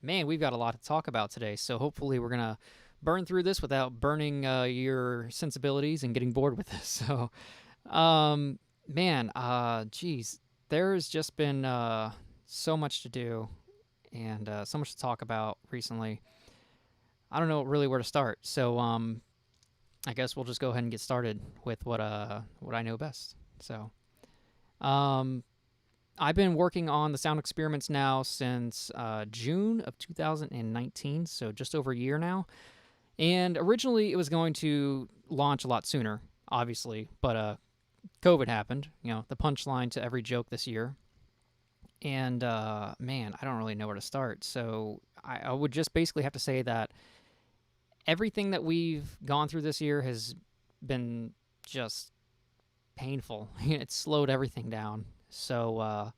Man, we've got a lot to talk about today, so hopefully we're gonna burn through this without burning your sensibilities and getting bored with this. Um, geez, there's just been so much to do and so much to talk about recently. I don't know really where to start, so I guess we'll just go ahead and get started with what I know best. So, um, I've been working on the sound experiments now since June of 2019, so just over a year now. And originally, it was going to launch a lot sooner, obviously, but COVID happened. You know, the punchline to every joke this year. And man, I don't really know where to start. So I would just basically have to say that everything that we've gone through this year has been just painful. It slowed everything down. So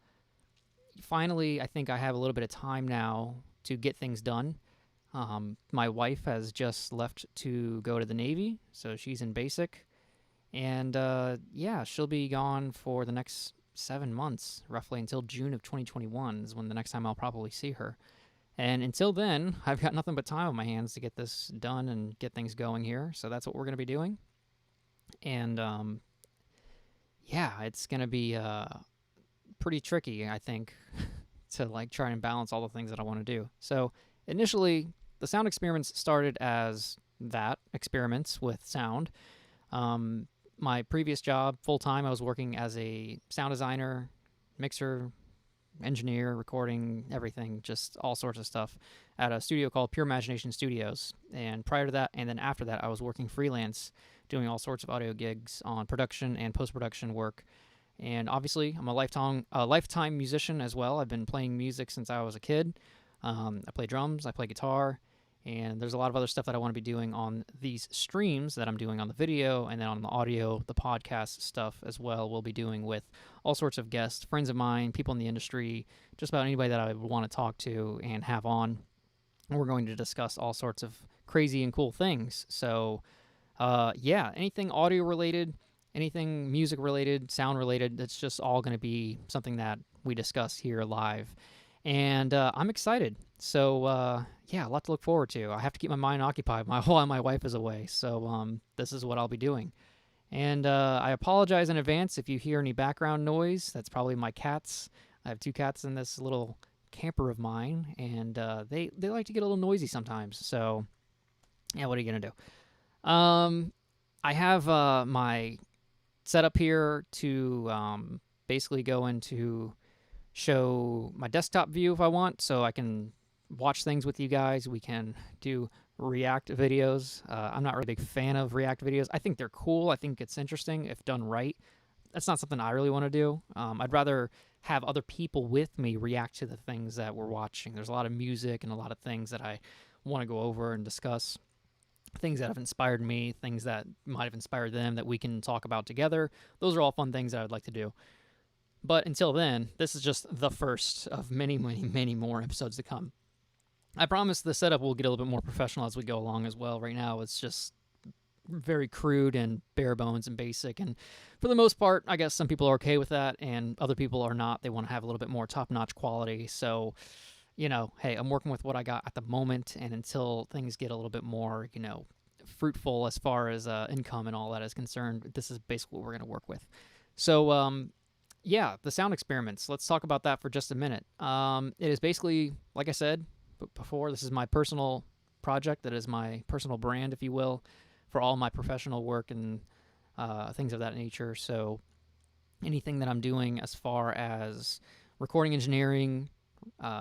finally, I think I have a little bit of time now to get things done. My wife has just left to go to the Navy, so she's in basic. And yeah, she'll be gone for the next 7 months, roughly until June of 2021 is when the next time I'll probably see her. And until then, I've got nothing but time on my hands to get this done and get things going here. So that's what we're going to be doing. And yeah, it's going to be pretty tricky, I think, to like try and balance all the things that I want to do. So initially, the sound experiments started as that experiments with sound. Um, my previous job, full time, I was working as a sound designer, mixer, engineer, recording, everything, just all sorts of stuff at a studio called Pure Imagination Studios. And prior to that, and then after that, I was working freelance, doing all sorts of audio gigs on production and post production work. And obviously, I'm a lifetime musician as well. I've been playing music since I was a kid. I play drums, I play guitar, and there's a lot of other stuff that I want to be doing on these streams that I'm doing on the video and then on the audio, the podcast stuff as well. We'll be doing with all sorts of guests, friends of mine, people in the industry, just about anybody that I would want to talk to and have on. We're going to discuss all sorts of crazy and cool things. So, yeah, anything audio related, anything music related, sound related, that's just all going to be something that we discuss here live. And I'm excited. So, yeah, a lot to look forward to. I have to keep my mind occupied while my wife is away. So, this is what I'll be doing. And I apologize in advance if you hear any background noise. That's probably my cats. I have two cats in this little camper of mine, and they like to get a little noisy sometimes. So, yeah, what are you gonna do? I have my setup here to basically go into show my desktop view if I want, so I can watch things with you guys. We can do React videos. I'm not really a big fan of React videos. I think they're cool. I think it's interesting if done right. That's not something I really want to do. I'd rather have other people with me react to the things that we're watching. There's a lot of music and a lot of things that I want to go over and discuss. Things that have inspired me, things that might have inspired them that we can talk about together. Those are all fun things that I'd like to do. But until then, this is just the first of many, many, many more episodes to come. I promise the setup will get a little bit more professional as we go along as well. Right now, it's just very crude and bare bones and basic. And for the most part, I guess some people are okay with that, and other people are not. They want to have a little bit more top notch quality. So, hey, I'm working with what I got at the moment. And until things get a little bit more, fruitful as far as income and all that is concerned, this is basically what we're going to work with. So, yeah, the sound experiments. Let's talk about that for just a minute. It is basically, like I said before, this is my personal project. That is my personal brand, if you will, for all my professional work and things of that nature. So anything that I'm doing as far as recording engineering,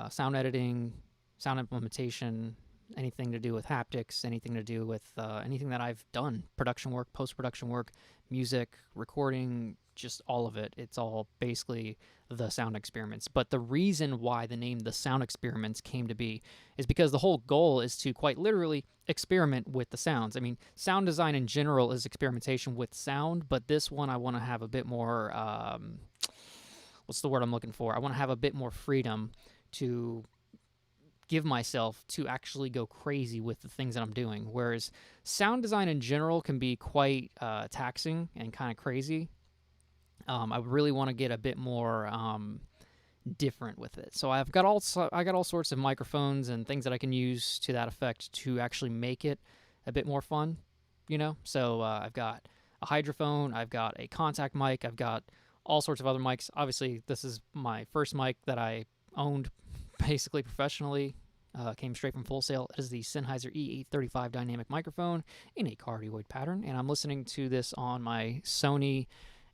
sound editing, sound implementation, anything to do with haptics, anything to do with anything that I've done, production work, post production work, music, recording, just all of it. It's all basically the sound experiments. But the reason why the name the sound experiments came to be is because the whole goal is to quite literally experiment with the sounds. I mean, sound design in general is experimentation with sound, but this one I want to have a bit more, what's the word I'm looking for? I want to have a bit more freedom to give myself to actually go crazy with the things that I'm doing. Whereas sound design in general can be quite taxing and kind of crazy. I really want to get a bit more different with it. So I got all sorts of microphones and things that I can use to that effect to actually make it a bit more fun, So I've got a hydrophone, I've got a contact mic, I've got all sorts of other mics. Obviously, this is my first mic that I owned basically professionally. Came straight from Full Sail. It is the Sennheiser E835 dynamic microphone in a cardioid pattern, and I'm listening to this on my Sony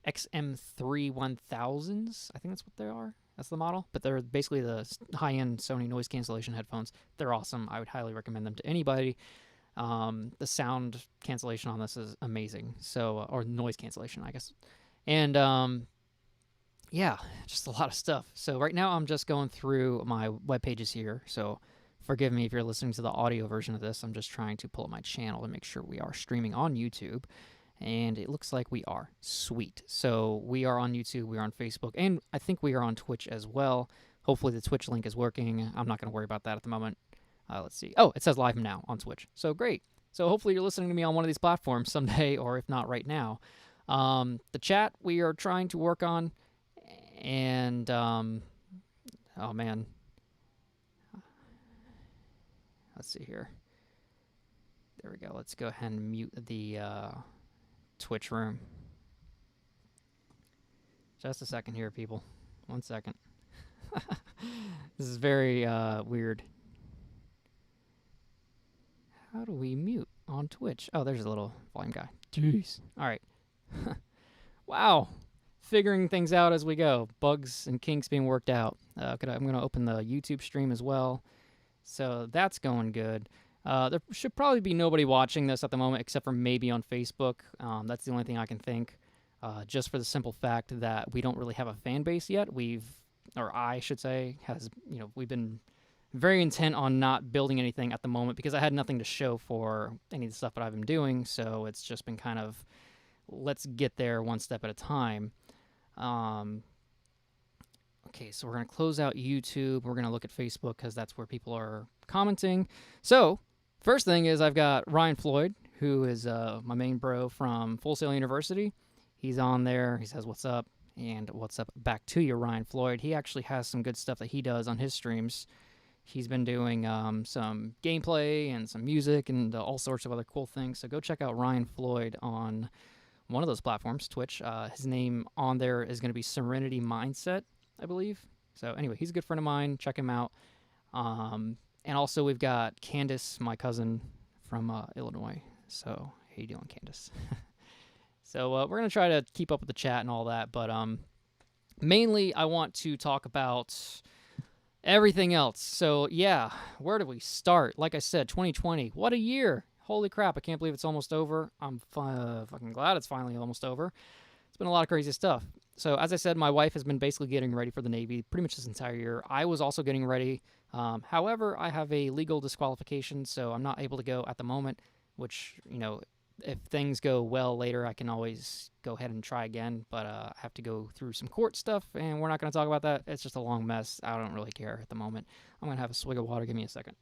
XM3 1000s. I think that's what they are. That's the model, but they're basically the high-end Sony noise cancellation headphones. They're awesome. I would highly recommend them to anybody. The sound cancellation on this is amazing. So, or noise cancellation, I guess. And yeah, just a lot of stuff. So right now I'm just going through my web pages here. So forgive me if you're listening to the audio version of this. I'm just trying to pull up my channel to make sure we are streaming on YouTube. And it looks like we are. Sweet. So we are on YouTube, we are on Facebook, and I think we are on Twitch as well. Hopefully the Twitch link is working. I'm not going to worry about that at the moment. Let's see. Oh, it says live now on Twitch. So great. So hopefully you're listening to me on one of these platforms someday, or if not right now. The chat we are trying to work on. And, oh man. Let's see here. There we go. Let's go ahead and mute the Twitch room. Just a second here, people. 1 second. This is very weird. How do we mute on Twitch? Oh, there's a little volume guy. Jeez. All right. Wow. Figuring things out as we go. Bugs and kinks being worked out. I'm going to open the YouTube stream as well. So that's going good. There should probably be nobody watching this at the moment except for maybe on Facebook. That's the only thing I can think. Just for the simple fact that we don't really have a fan base yet. I should say, we've been very intent on not building anything at the moment because I had nothing to show for any of the stuff that I've been doing. So it's just been kind of, let's get there one step at a time. Okay, so we're going to close out YouTube. We're going to look at Facebook because that's where people are commenting. So first thing is I've got Ryan Floyd, who is my main bro from Full Sail University. He's on there. He says, what's up? And what's up back to you, Ryan Floyd. He actually has some good stuff that he does on his streams. He's been doing some gameplay and some music and all sorts of other cool things. So go check out Ryan Floyd on one of those platforms, Twitch. His name on there is going to be Serenity Mindset, I believe. So anyway, he's a good friend of mine. Check him out. And also we've got Candace, my cousin from Illinois. So how you doing, Candace? So we're going to try to keep up with the chat and all that. But mainly I want to talk about everything else. So yeah, where do we start? Like I said, 2020. What a year. Holy crap, I can't believe it's almost over. I'm fucking glad it's finally almost over. It's been a lot of crazy stuff. So as I said, my wife has been basically getting ready for the Navy pretty much this entire year. I was also getting ready. However, I have a legal disqualification, so I'm not able to go at the moment, which, if things go well later, I can always go ahead and try again. But I have to go through some court stuff, and we're not going to talk about that. It's just a long mess. I don't really care at the moment. I'm going to have a swig of water. Give me a second.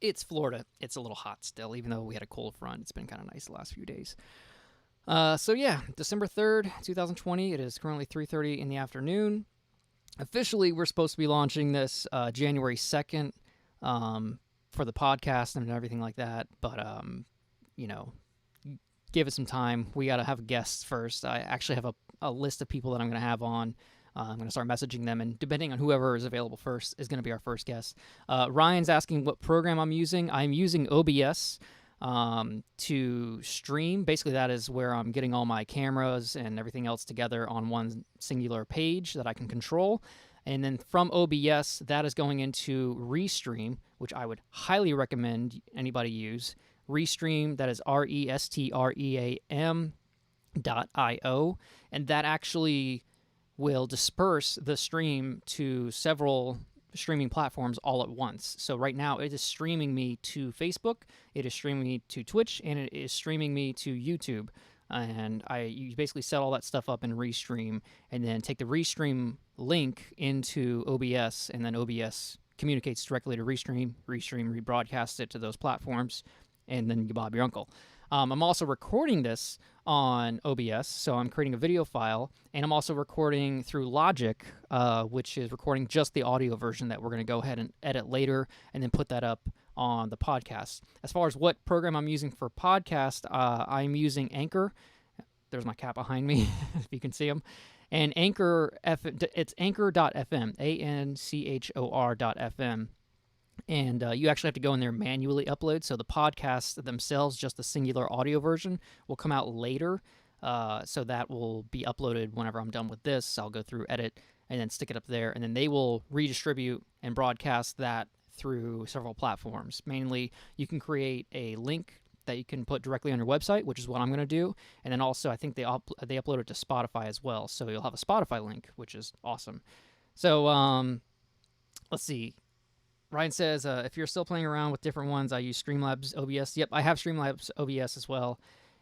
It's Florida. It's a little hot still, even though we had a cold front. It's been kind of nice the last few days. So yeah, December 3rd, 2020. It is currently 3:30 in the afternoon. Officially, we're supposed to be launching this January 2nd for the podcast and everything like that. But, give it some time. We got to have guests first. I actually have a list of people that I'm going to have on. I'm going to start messaging them, and depending on whoever is available first is going to be our first guest. Ryan's asking what program I'm using. I'm using OBS to stream. Basically, that is where I'm getting all my cameras and everything else together on one singular page that I can control. And then from OBS, that is going into Restream, which I would highly recommend anybody use. Restream, that is RESTREAM.io. And that actually will disperse the stream to several streaming platforms all at once. So right now it is streaming me to Facebook, it is streaming me to Twitch, and it is streaming me to YouTube. And you basically set all that stuff up in Restream, and then take the Restream link into OBS, and then OBS communicates directly to Restream. Restream rebroadcasts it to those platforms, and then you bob your uncle. I'm also recording this on OBS, so I'm creating a video file, and I'm also recording through Logic, which is recording just the audio version that we're going to go ahead and edit later and then put that up on the podcast. As far as what program I'm using for podcast, I'm using Anchor. There's my cat behind me, if you can see him. And it's anchor.fm, anchor.fm. And you actually have to go in there and manually upload. So the podcasts themselves, just the singular audio version, will come out later. So that will be uploaded whenever I'm done with this. I'll go through, edit, and then stick it up there. And then they will redistribute and broadcast that through several platforms. Mainly, you can create a link that you can put directly on your website, which is what I'm going to do. And then also, I think they upload it to Spotify as well. So you'll have a Spotify link, which is awesome. So let's see. Ryan says, if you're still playing around with different ones, I use Streamlabs OBS. Yep, I have Streamlabs OBS as well.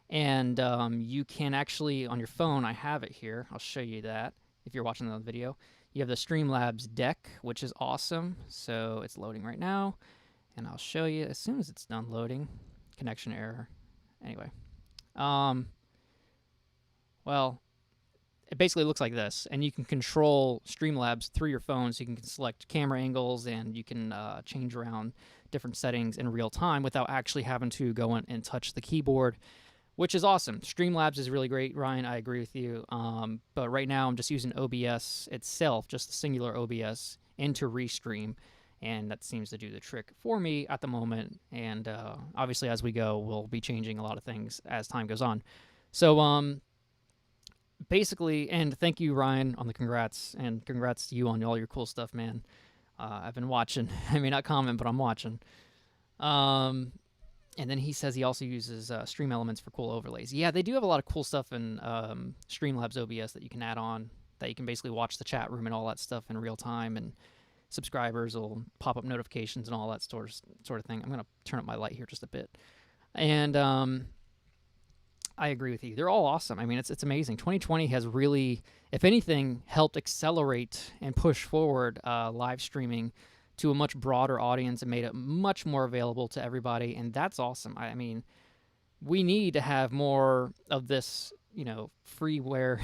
And you can actually, on your phone, I have it here. I'll show you that if you're watching the video. You have the Streamlabs deck, which is awesome. So it's loading right now. And I'll show you as soon as it's done loading. Connection error. Anyway. Well, it basically looks like this, and you can control Streamlabs through your phone, so you can select camera angles, and you can change around different settings in real time without actually having to go in and touch the keyboard, which is awesome. Streamlabs is really great, Ryan. I agree with you. But right now, I'm just using OBS itself, just the singular OBS, into Restream, and that seems to do the trick for me at the moment. And obviously, as we go, we'll be changing a lot of things as time goes on. So, basically, and thank you, Ryan, on the congrats, and congrats to you on all your cool stuff, man. I've been watching. I may not comment, but I'm watching. And then he says he also uses Stream Elements for cool overlays. Yeah, they do have a lot of cool stuff in Streamlabs OBS that you can add on, that you can basically watch the chat room and all that stuff in real time, and subscribers will pop up notifications and all that sort of thing. I'm going to turn up my light here just a bit. And I agree with you. They're all awesome. I mean, it's amazing. 2020 has really, if anything, helped accelerate and push forward live streaming to a much broader audience and made it much more available to everybody, and that's awesome. I mean, we need to have more of this, freeware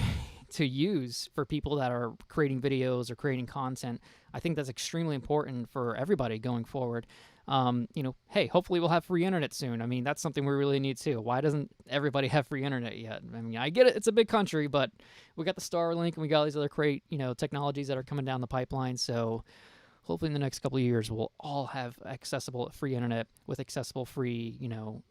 to use for people that are creating videos or creating content. I think that's extremely important for everybody going forward. Hey, hopefully we'll have free internet soon. I mean, that's something we really need too. Why doesn't everybody have free internet yet? I mean, I get it. It's a big country, but we got the Starlink and we got all these other great, technologies that are coming down the pipeline. So hopefully in the next couple of years, we'll all have accessible free internet with accessible free,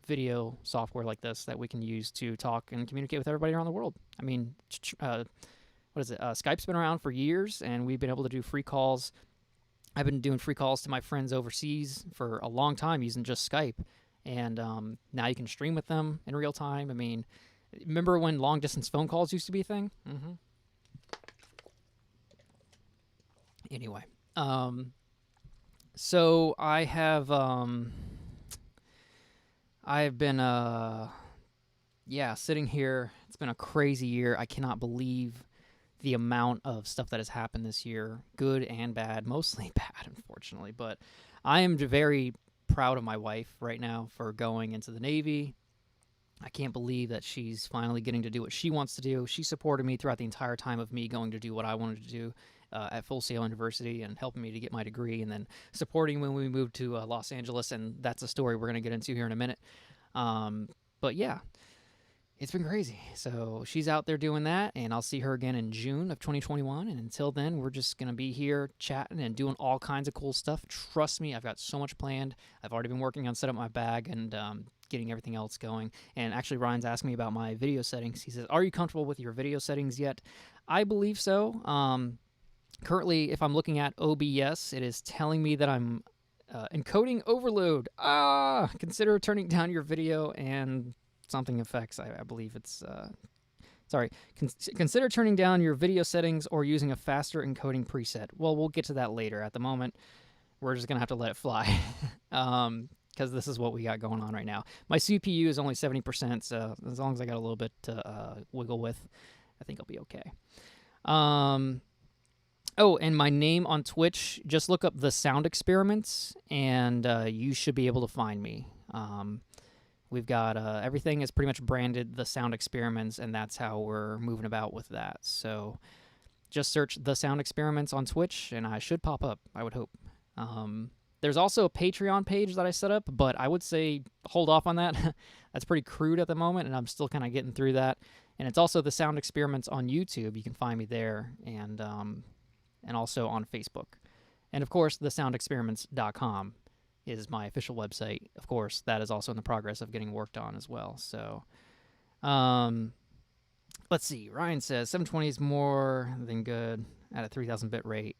video software like this that we can use to talk and communicate with everybody around the world. I mean, Skype's been around for years, and we've been able to do free calls. I've been doing free calls to my friends overseas for a long time using just Skype, and now you can stream with them in real time. I mean, remember when long-distance phone calls used to be a thing? Mm-hmm. Anyway, so I've been, sitting here. It's been a crazy year. I cannot believe the amount of stuff that has happened this year, good and bad, mostly bad, unfortunately. But I am very proud of my wife right now for going into the Navy. I can't believe that she's finally getting to do what she wants to do. She supported me throughout the entire time of me going to do what I wanted to do at Full Sail University, and helping me to get my degree, and then supporting when we moved to Los Angeles. And that's a story we're going to get into here in a minute. But yeah, it's been crazy. So she's out there doing that, and I'll see her again in June of 2021. And until then, we're just going to be here chatting and doing all kinds of cool stuff. Trust me, I've got so much planned. I've already been working on setting up my bag and getting everything else going. And actually, Ryan's asked me about my video settings. He says, are you comfortable with your video settings yet? I believe so. Currently, if I'm looking at OBS, it is telling me that I'm encoding overload. Consider turning down your video and something effects. I believe it's consider turning down your video settings or using a faster encoding preset. Well, we'll get to that later. At the moment, we're just gonna have to let it fly because this is what we got going on right now. My CPU is only 70%, so as long as I got a little bit to wiggle with, I think I'll be okay. Oh, and my name on Twitch, just look up The Sound Experiments, and you should be able to find me. We've got everything is pretty much branded The Sound Experiments, and that's how we're moving about with that. So just search The Sound Experiments on Twitch, and I should pop up, I would hope. There's also a Patreon page that I set up, but I would say hold off on that. That's pretty crude at the moment, and I'm still kind of getting through that. And it's also The Sound Experiments on YouTube. You can find me there, and also on Facebook. And of course, thesoundexperiments.com is my official website. Of course, that is also in the progress of getting worked on as well. So, let's see. Ryan says 720 is more than good at a 3000 bit rate.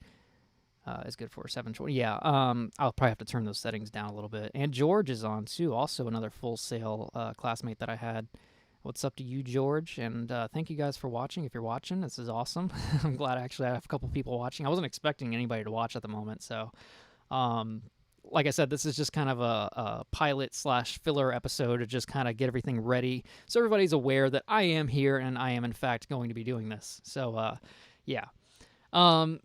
Is good for 720. Yeah, I'll probably have to turn those settings down a little bit. And George is on too, also another Full Sail classmate that I had. What's up to you, George? And thank you guys for watching. If you're watching, this is awesome. I'm glad actually I have a couple people watching. I wasn't expecting anybody to watch at the moment, so like I said, this is just kind of a pilot/filler episode to just kind of get everything ready so everybody's aware that I am here and I am in fact going to be doing this. So yeah.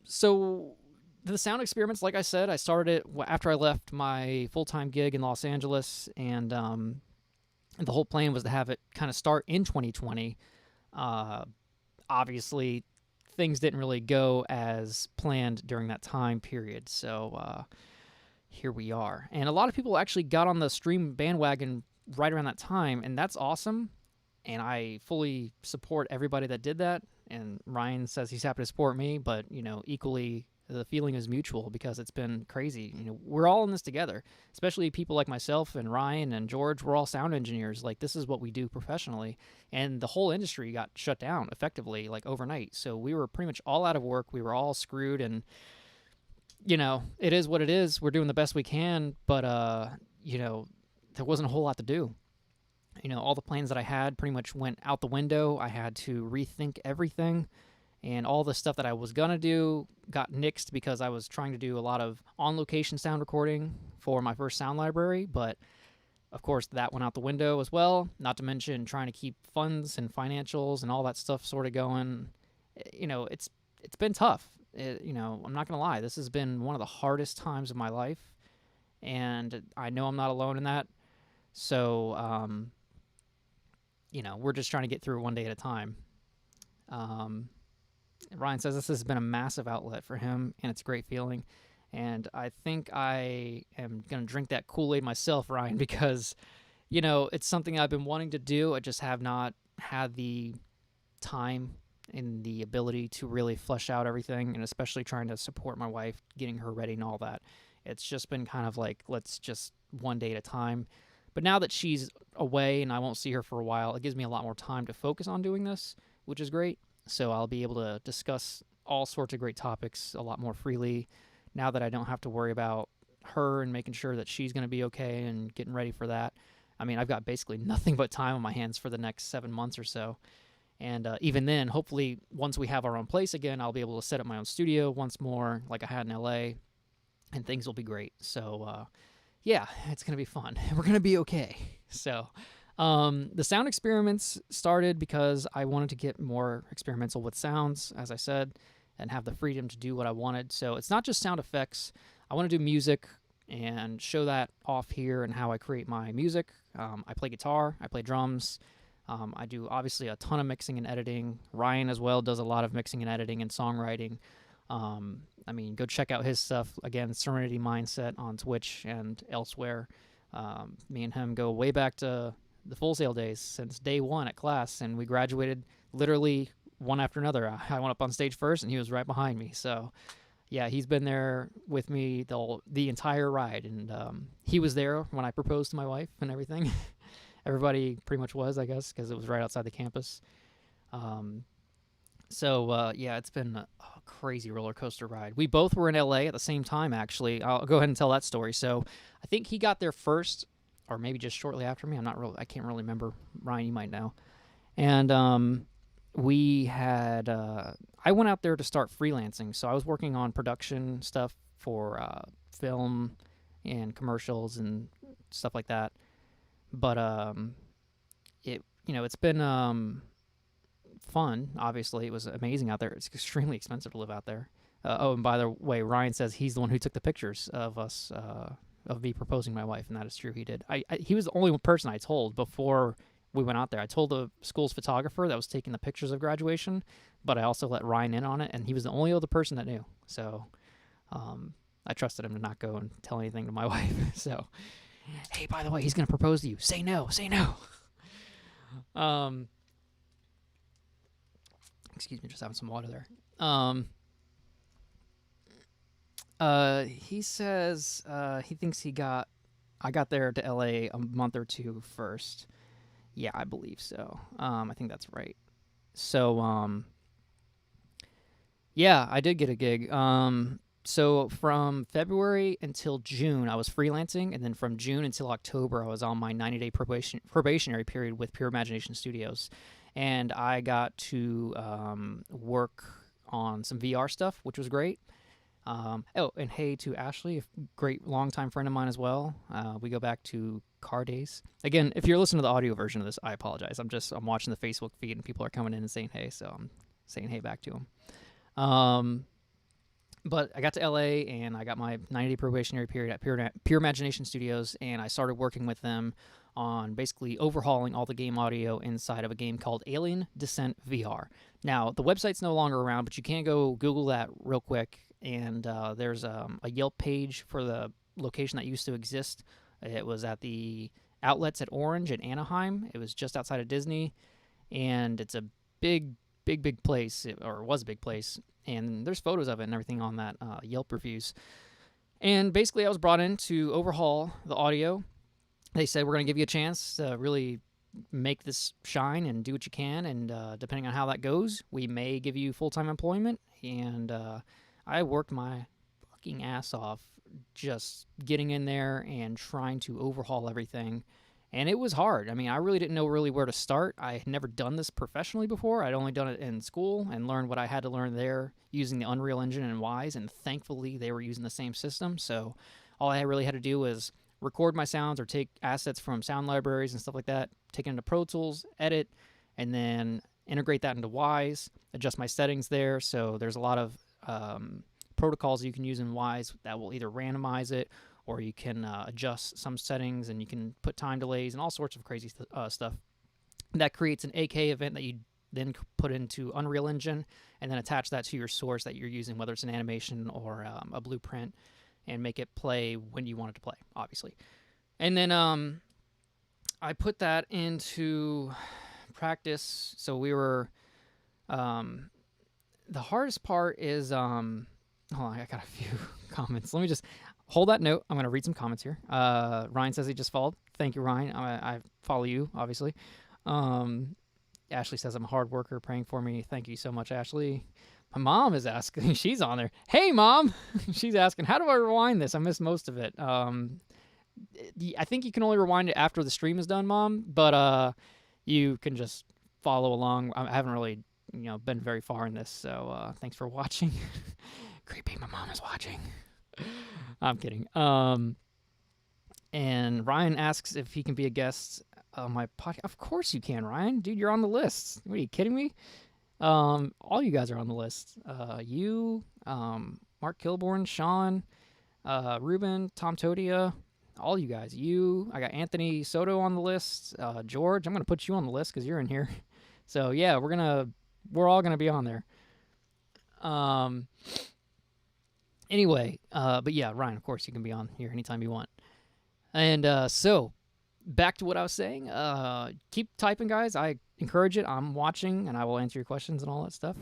So the Sound Experiments, like I said, I started it after I left my full-time gig in Los Angeles, and the whole plan was to have it kind of start in 2020. Obviously, things didn't really go as planned during that time period, so here we are. And a lot of people actually got on the stream bandwagon right around that time, and that's awesome. And I fully support everybody that did that. And Ryan says he's happy to support me, but, equally the feeling is mutual because it's been crazy. We're all in this together, especially people like myself and Ryan and George. We're all sound engineers. Like, this is what we do professionally. And the whole industry got shut down effectively, like overnight. So we were pretty much all out of work. We were all screwed, and it is what it is. We're doing the best we can, but, there wasn't a whole lot to do. All the plans that I had pretty much went out the window. I had to rethink everything, and all the stuff that I was going to do got nixed because I was trying to do a lot of on-location sound recording for my first sound library, but of course that went out the window as well, not to mention trying to keep funds and financials and all that stuff sort of going. It's been tough. I'm not going to lie. This has been one of the hardest times of my life, and I know I'm not alone in that. So, we're just trying to get through it one day at a time. Ryan says this has been a massive outlet for him, and it's a great feeling. And I think I am going to drink that Kool-Aid myself, Ryan, because, it's something I've been wanting to do. I just have not had the time and the ability to really flesh out everything, and especially trying to support my wife, getting her ready and all that. It's just been kind of like, let's just one day at a time. But now that she's away and I won't see her for a while, it gives me a lot more time to focus on doing this, which is great. So I'll be able to discuss all sorts of great topics a lot more freely now that I don't have to worry about her and making sure that she's going to be okay and getting ready for that. I mean, I've got basically nothing but time on my hands for the next 7 months or so. And even then, hopefully, once we have our own place again, I'll be able to set up my own studio once more like I had in LA, and things will be great. So, yeah, it's going to be fun. We're going to be okay. So, the Sound Experiments started because I wanted to get more experimental with sounds, as I said, and have the freedom to do what I wanted. So it's not just sound effects. I want to do music and show that off here and how I create my music. I play guitar. I play drums. I do, obviously, a ton of mixing and editing. Ryan, as well, does a lot of mixing and editing and songwriting. Go check out his stuff. Again, Serenity Mindset on Twitch and elsewhere. Me and him go way back to the Full Sail days, since day one at class, and we graduated literally one after another. I went up on stage first, and he was right behind me. So, yeah, he's been there with me the entire ride, and he was there when I proposed to my wife and everything. Everybody pretty much was, I guess, because it was right outside the campus. Yeah, it's been a crazy roller coaster ride. We both were in LA at the same time, actually. I'll go ahead and tell that story. So I think he got there first, or maybe just shortly after me. I can't really remember. Ryan, you might know. And we had, I went out there to start freelancing. So I was working on production stuff for film and commercials and stuff like that. But it's been fun. Obviously, it was amazing out there. It's extremely expensive to live out there. And by the way, Ryan says he's the one who took the pictures of us of me proposing to my wife, and that is true. He did. He was the only person I told before we went out there. I told the school's photographer that was taking the pictures of graduation, but I also let Ryan in on it, and he was the only other person that knew. So I trusted him to not go and tell anything to my wife. So, hey, by the way, he's going to propose to you. Say no. Say no. Excuse me, just having some water there. He says he thinks I got there to LA a month or two first. Yeah, I believe so. I think that's right. So, yeah, I did get a gig. So from February until June, I was freelancing, and then from June until October, I was on my 90-day probationary period with Pure Imagination Studios, and I got to work on some VR stuff, which was great. And hey to Ashley, a great longtime friend of mine as well. We go back to car days. Again, if you're listening to the audio version of this, I apologize. I'm watching the Facebook feed and people are coming in and saying hey, so I'm saying hey back to them. But I got to LA and I got my 90-day probationary period at Pure Imagination Studios, and I started working with them on basically overhauling all the game audio inside of a game called Alien Descent VR. Now, the website's no longer around, but you can go Google that real quick, and there's a Yelp page for the location that used to exist. It was at the outlets at Orange and Anaheim. It was just outside of Disney, and it's a big place, or it was a big place, and there's photos of it and everything on that Yelp reviews. And basically, I was brought in to overhaul the audio. They said, we're going to give you a chance to really make this shine and do what you can, and depending on how that goes, we may give you full-time employment. And I worked my fucking ass off just getting in there and trying to overhaul everything. And it was hard. I mean, I really didn't know where to start. I had never done this professionally before. I'd only done it in school and learned what I had to learn there using the Unreal Engine and Wise, and thankfully they were using the same system. So all I really had to do was record my sounds or take assets from sound libraries and stuff like that, take it into Pro Tools, edit, and then integrate that into Wise, adjust my settings there. So there's a lot of protocols you can use in Wise that will either randomize it, or you can adjust some settings, and you can put time delays and all sorts of crazy stuff. That creates an AK event that you then put into Unreal Engine, and then attach that to your source that you're using, whether it's an animation or a blueprint, and make it play when you want it to play, obviously. And then I put that into practice. So we were... the hardest part is... hold on, I got a few comments. Let me just... Hold that note. I'm going to read some comments here. Ryan says he just followed. Thank you, Ryan. I follow you, obviously. Ashley says I'm a hard worker, praying for me. Thank you so much, Ashley. My mom is asking. She's on there. Hey, Mom. She's asking, how do I rewind this? I missed most of it. I think you can only rewind it after the stream is done, Mom. But you can just follow along. I haven't really, been very far in this. So thanks for watching. Creepy. My mom is watching. I'm kidding. And Ryan asks if he can be a guest on my podcast. Of course you can, Ryan. Dude, you're on the list. What, are you kidding me? All you guys are on the list. You, Mark Kilborn, Sean, Ruben, Tom Todia, all you guys. I got Anthony Soto on the list. George, I'm going to put you on the list because you're in here. So, yeah, we're all going to be on there. Anyway, but yeah, Ryan, of course, you can be on here anytime you want. And so, back to what I was saying. Keep typing, guys. I encourage it. I'm watching, and I will answer your questions and all that stuff.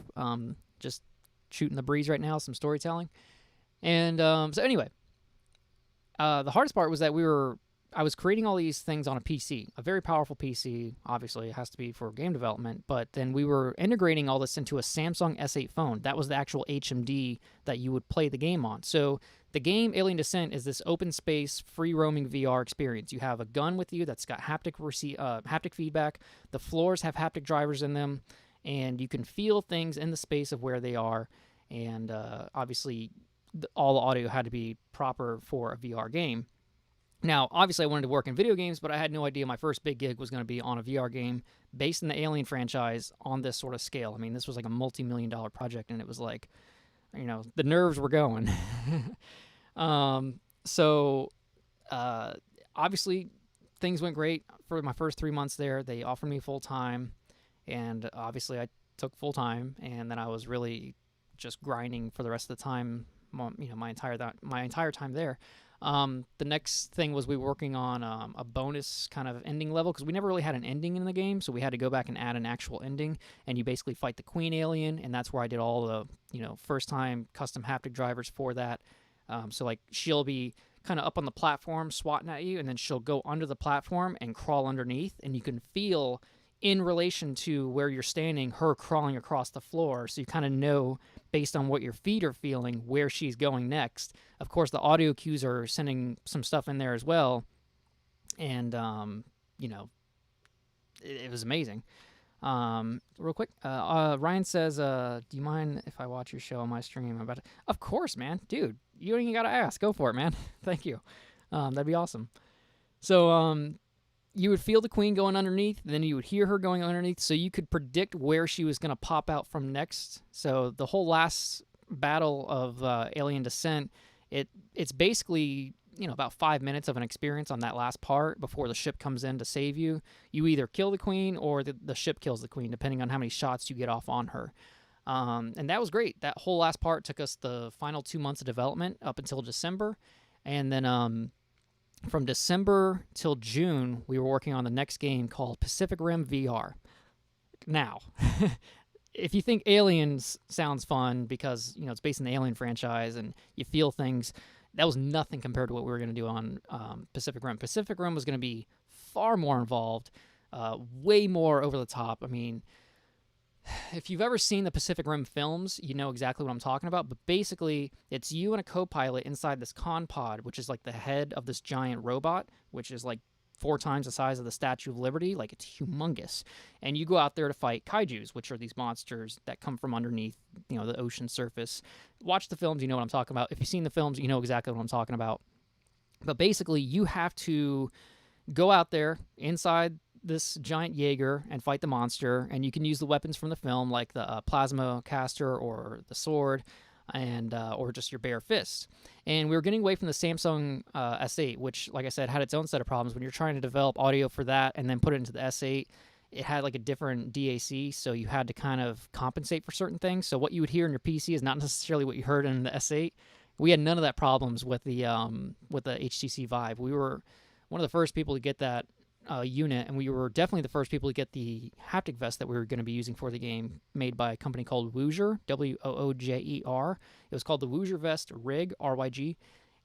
Just shooting the breeze right now, some storytelling. And so anyway, the hardest part was that I was creating all these things on a PC, a very powerful PC. Obviously, it has to be for game development. But then we were integrating all this into a Samsung S8 phone. That was the actual HMD that you would play the game on. So the game Alien Descent is this open space, free roaming VR experience. You have a gun with you that's got haptic feedback. The floors have haptic drivers in them, and you can feel things in the space of where they are. And obviously, all the audio had to be proper for a VR game. Now, obviously, I wanted to work in video games, but I had no idea my first big gig was going to be on a VR game based in the Alien franchise on this sort of scale. I mean, this was like a multi-million-dollar project, and it was like, the nerves were going. So uh, obviously, things went great for my first 3 months there. They offered me full time, and obviously, I took full time, and then I was really just grinding for the rest of the time. My entire time there. The next thing was we were working on a bonus kind of ending level because we never really had an ending in the game, so we had to go back and add an actual ending, and you basically fight the queen alien, and that's where I did all the first time custom haptic drivers for that. So like she'll be kind of up on the platform swatting at you, and then she'll go under the platform and crawl underneath, and you can feel in relation to where you're standing her crawling across the floor, so you kind of know based on what your feet are feeling where she's going next. Of course, the audio cues are sending some stuff in there as well, and it was amazing. Real quick, Ryan says, "Do you mind if I watch your show on my stream?" I'm about to, of course, man, dude. You don't even gotta ask. Go for it, man. Thank you. That'd be awesome. So, you would feel the queen going underneath, then you would hear her going underneath, so you could predict where she was going to pop out from next. So the whole last battle of Alien Descent, it's basically about 5 minutes of an experience on that last part before the ship comes in to save you. You either kill the queen or the ship kills the queen, depending on how many shots you get off on her. And that was great. That whole last part took us the final 2 months of development up until December, and then from December till June, we were working on the next game called Pacific Rim VR. Now, if you think Aliens sounds fun because it's based in the Alien franchise and you feel things, that was nothing compared to what we were going to do on Pacific Rim. Pacific Rim was going to be far more involved, way more over the top. I mean, if you've ever seen the Pacific Rim films, you know exactly what I'm talking about. But basically, it's you and a co-pilot inside this con pod, which is like the head of this giant robot, which is like 4 times the size of the Statue of Liberty. Like, it's humongous. And you go out there to fight kaijus, which are these monsters that come from underneath, the ocean surface. Watch the films, you know what I'm talking about. If you've seen the films, you know exactly what I'm talking about. But basically, you have to go out there inside this giant Jaeger and fight the monster, and you can use the weapons from the film like the plasma caster or the sword, and or just your bare fist. And we were getting away from the Samsung S8, which, like I said, had its own set of problems. When you're trying to develop audio for that and then put it into the S8, it had like a different DAC, so you had to kind of compensate for certain things. So what you would hear in your PC is not necessarily what you heard in the S8. We had none of that problems with the HTC Vive. We were one of the first people to get that unit, and we were definitely the first people to get the haptic vest that we were going to be using for the game, made by a company called Woojer, Woojer. It was called the Woojer Vest Rig, RYG,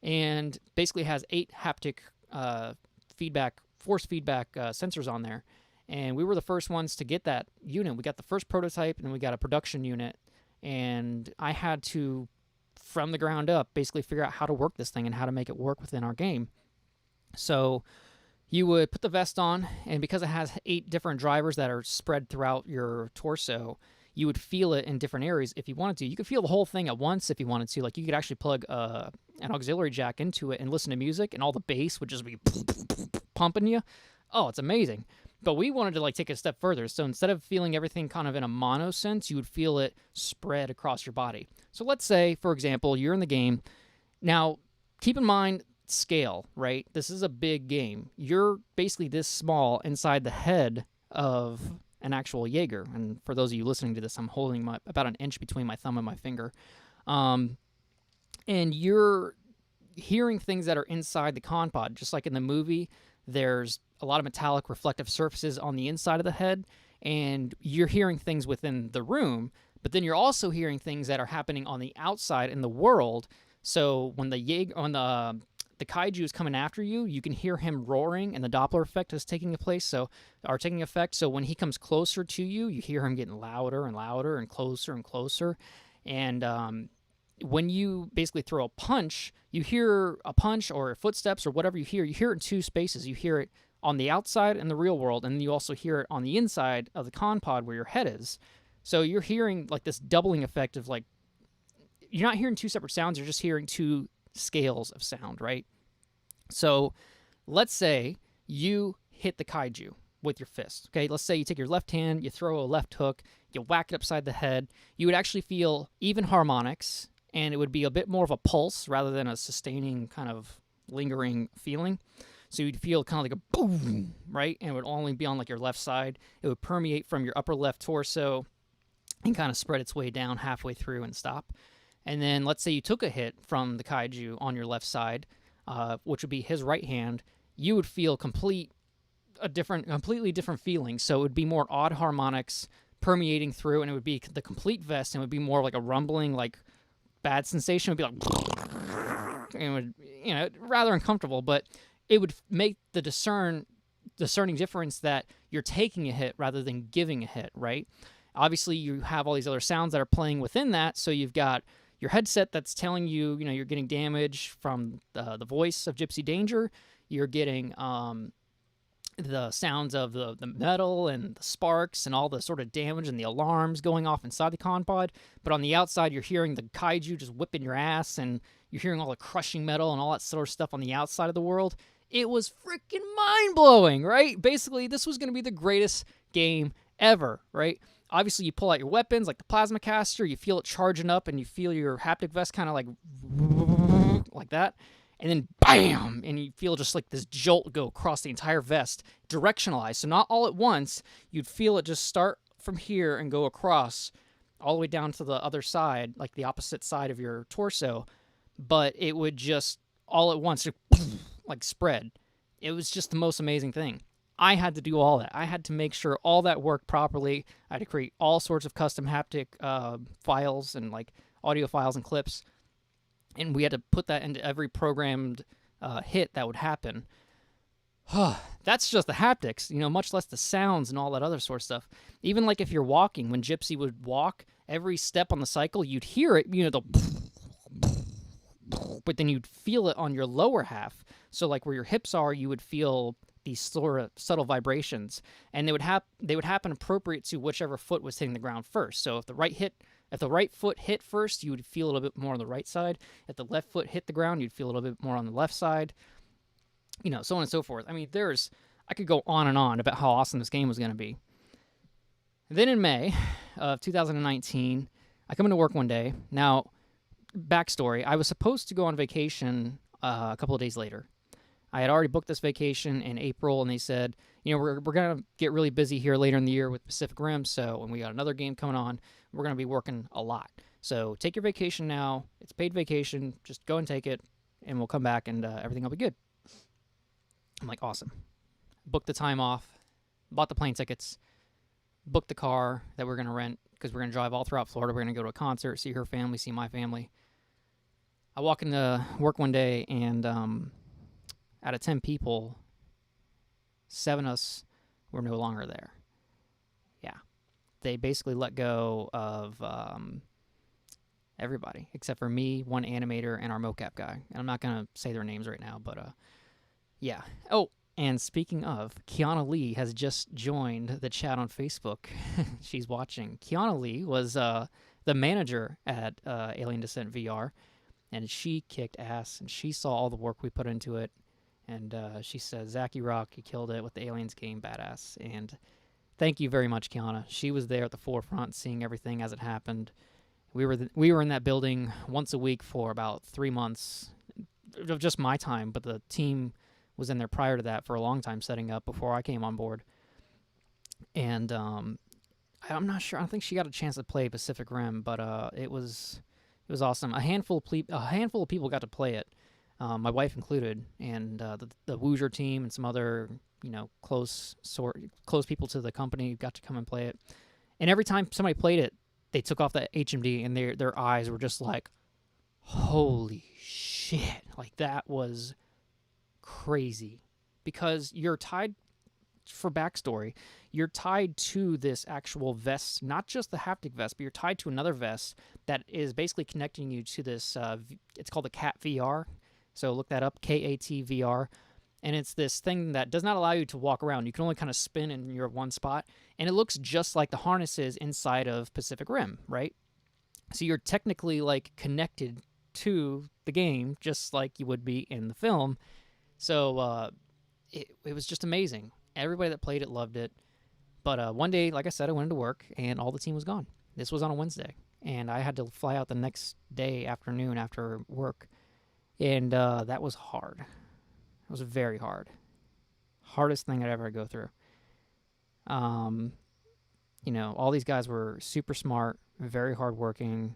and basically has 8 haptic force feedback sensors on there. And we were the first ones to get that unit. We got the first prototype, and we got a production unit, and I had to, from the ground up, basically figure out how to work this thing and how to make it work within our game. So you would put the vest on, and because it has 8 different drivers that are spread throughout your torso, you would feel it in different areas if you wanted to. You could feel the whole thing at once if you wanted to. Like, you could actually plug an auxiliary jack into it and listen to music, and all the bass would just be pumping you. Oh, it's amazing. But we wanted to take a step further. So instead of feeling everything kind of in a mono sense, you would feel it spread across your body. So let's say, for example, you're in the game. Now, keep in mind scale, right? This is a big game. You're basically this small inside the head of an actual Jaeger. And for those of you listening to this, I'm holding about an inch between my thumb and my finger. And you're hearing things that are inside the con pod. Just like in the movie, there's a lot of metallic reflective surfaces on the inside of the head, and you're hearing things within the room, but then you're also hearing things that are happening on the outside in the world. So when the kaiju is coming after you, you can hear him roaring, and the Doppler effect is taking effect. So when he comes closer to you, you hear him getting louder and louder and closer and closer. And when you basically throw a punch, you hear a punch or footsteps or whatever you hear it in 2 spaces. You hear it on the outside in the real world, and you also hear it on the inside of the con pod where your head is. So you're hearing this doubling effect of you're not hearing 2 separate sounds, you're just hearing 2 scales of sound, right? So let's say you hit the kaiju with your fist. Okay, let's say you take your left hand, you throw a left hook, you whack it upside the head. You would actually feel even harmonics, and it would be a bit more of a pulse rather than a sustaining kind of lingering feeling. So you'd feel kind of like a boom, right? And it would only be on like your left side. It would permeate from your upper left torso and kind of spread its way down halfway through and stop. And then let's say you took a hit from the kaiju on your left side, which would be his right hand, you would feel completely different feeling. So it would be more odd harmonics permeating through, and it would be the complete vest, and it would be more like a rumbling, like bad sensation. It would be like, and it would, rather uncomfortable, but it would make the discerning difference that you're taking a hit rather than giving a hit, right? Obviously, you have all these other sounds that are playing within that, so you've got your headset that's telling you, you're getting damage from the voice of Gypsy Danger. You're getting the sounds of the metal and the sparks and all the sort of damage and the alarms going off inside the con pod. But on the outside, you're hearing the kaiju just whipping your ass, and you're hearing all the crushing metal and all that sort of stuff on the outside of the world. It was freaking mind-blowing, right? Basically, this was going to be the greatest game ever, right? Obviously, you pull out your weapons, like the plasma caster, you feel it charging up, and you feel your haptic vest kind of like that. And then bam, and you feel just like this jolt go across the entire vest, directionalized. So not all at once, you'd feel it just start from here and go across all the way down to the other side, like the opposite side of your torso. But it would just all at once, like spread. It was just the most amazing thing. I had to do all that. I had to make sure all that worked properly. I had to create all sorts of custom haptic files and like audio files and clips. And we had to put that into every programmed hit that would happen. That's just the haptics, much less the sounds and all that other sort of stuff. Even like if you're walking, when Gypsy would walk, every step on the cycle, you'd hear it, but then you'd feel it on your lower half. So like where your hips are, you would feel these sort of subtle vibrations, and they would happen appropriate to whichever foot was hitting the ground first. So if the right foot hit first, you would feel a little bit more on the right side. If the left foot hit the ground, you'd feel a little bit more on the left side. So on and so forth. I mean, I could go on and on about how awesome this game was going to be. Then in May of 2019, I come into work one day. Now, backstory, I was supposed to go on vacation a couple of days later. I had already booked this vacation in April, and they said, we're going to get really busy here later in the year with Pacific Rim, and we got another game coming on. We're going to be working a lot. So take your vacation now. It's paid vacation. Just go and take it, and we'll come back, and everything will be good. I'm like, awesome. Booked the time off, bought the plane tickets, booked the car that we're going to rent because we're going to drive all throughout Florida. We're going to go to a concert, see her family, see my family. I walk into work one day, and out of 10 people, 7 of us were no longer there. Yeah. They basically let go of everybody except for me, one animator, and our mocap guy. And I'm not going to say their names right now, but yeah. Oh, and speaking of, Kiana Lee has just joined the chat on Facebook. She's watching. Kiana Lee was the manager at Alien Descent VR, and she kicked ass, and she saw all the work we put into it. And she said, Zach, you rock. You killed it with the Aliens game, badass. And thank you very much, Kiana. She was there at the forefront, seeing everything as it happened. We were in that building once a week for about 3 months, of just my time. But the team was in there prior to that for a long time, setting up before I came on board. And I'm not sure. I don't think she got a chance to play Pacific Rim, but it was awesome. A handful of people got to play it. My wife included, and the Woozer team and some other, close people to the company got to come and play it. And every time somebody played it, they took off that HMD, and their eyes were just like, holy shit. Like, that was crazy. Because you're tied, for backstory, you're tied to this actual vest, not just the haptic vest, but you're tied to another vest that is basically connecting you to this, it's called the CAT VR. So look that up, KAT VR. And it's this thing that does not allow you to walk around. You can only kind of spin in your one spot. And it looks just like the harnesses inside of Pacific Rim, right? So you're technically like connected to the game, just like you would be in the film. So it was just amazing. Everybody that played it loved it. But one day, like I said, I went into work, and all the team was gone. This was on a Wednesday. And I had to fly out the next day afternoon after work. And that was hard. It was very hard. Hardest thing I'd ever go through. Um, all these guys were super smart, very hardworking,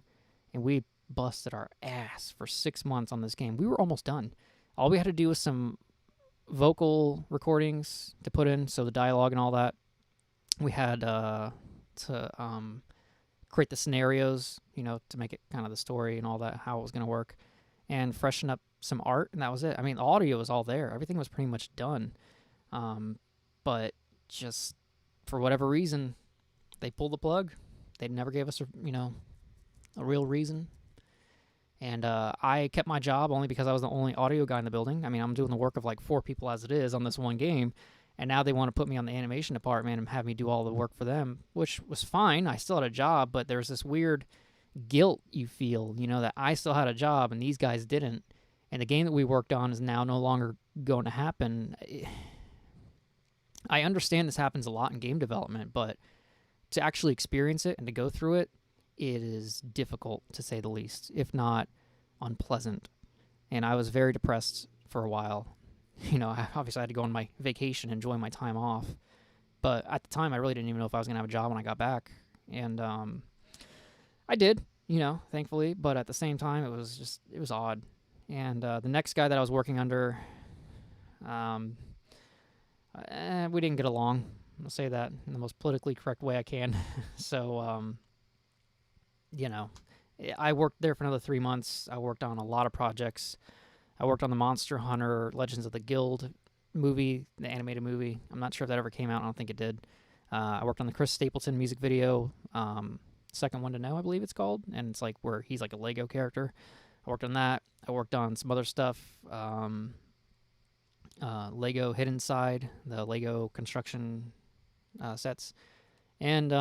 and we busted our ass for 6 months on this game. We were almost done. All we had to do was some vocal recordings to put in, so the dialogue and all that. We had to create the scenarios, to make it kind of the story and all that, how it was going to work, and freshen up some art, and that was it. I mean, the audio was all there. Everything was pretty much done. But just for whatever reason, they pulled the plug. They never gave us a real reason. And I kept my job only because I was the only audio guy in the building. I mean, I'm doing the work of like 4 people as it is on this one game. And now they want to put me on the animation department and have me do all the work for them, which was fine. I still had a job, but there's this weird guilt you feel, that I still had a job and these guys didn't. And the game that we worked on is now no longer going to happen. I understand this happens a lot in game development, but to actually experience it and to go through it, it is difficult, to say the least, if not unpleasant. And I was very depressed for a while. Obviously I had to go on my vacation, enjoy my time off. But at the time, I really didn't even know if I was going to have a job when I got back. And I did, thankfully. But at the same time, it was odd. And the next guy that I was working under, we didn't get along. I'll say that in the most politically correct way I can. So, I worked there for another 3 months. I worked on a lot of projects. I worked on the Monster Hunter Legends of the Guild movie, the animated movie. I'm not sure if that ever came out. I don't think it did. I worked on the Chris Stapleton music video, Second One to Know, I believe it's called. And it's like where he's like a Lego character. I worked on that. I worked on some other stuff. Lego Hidden Side, the Lego construction sets. And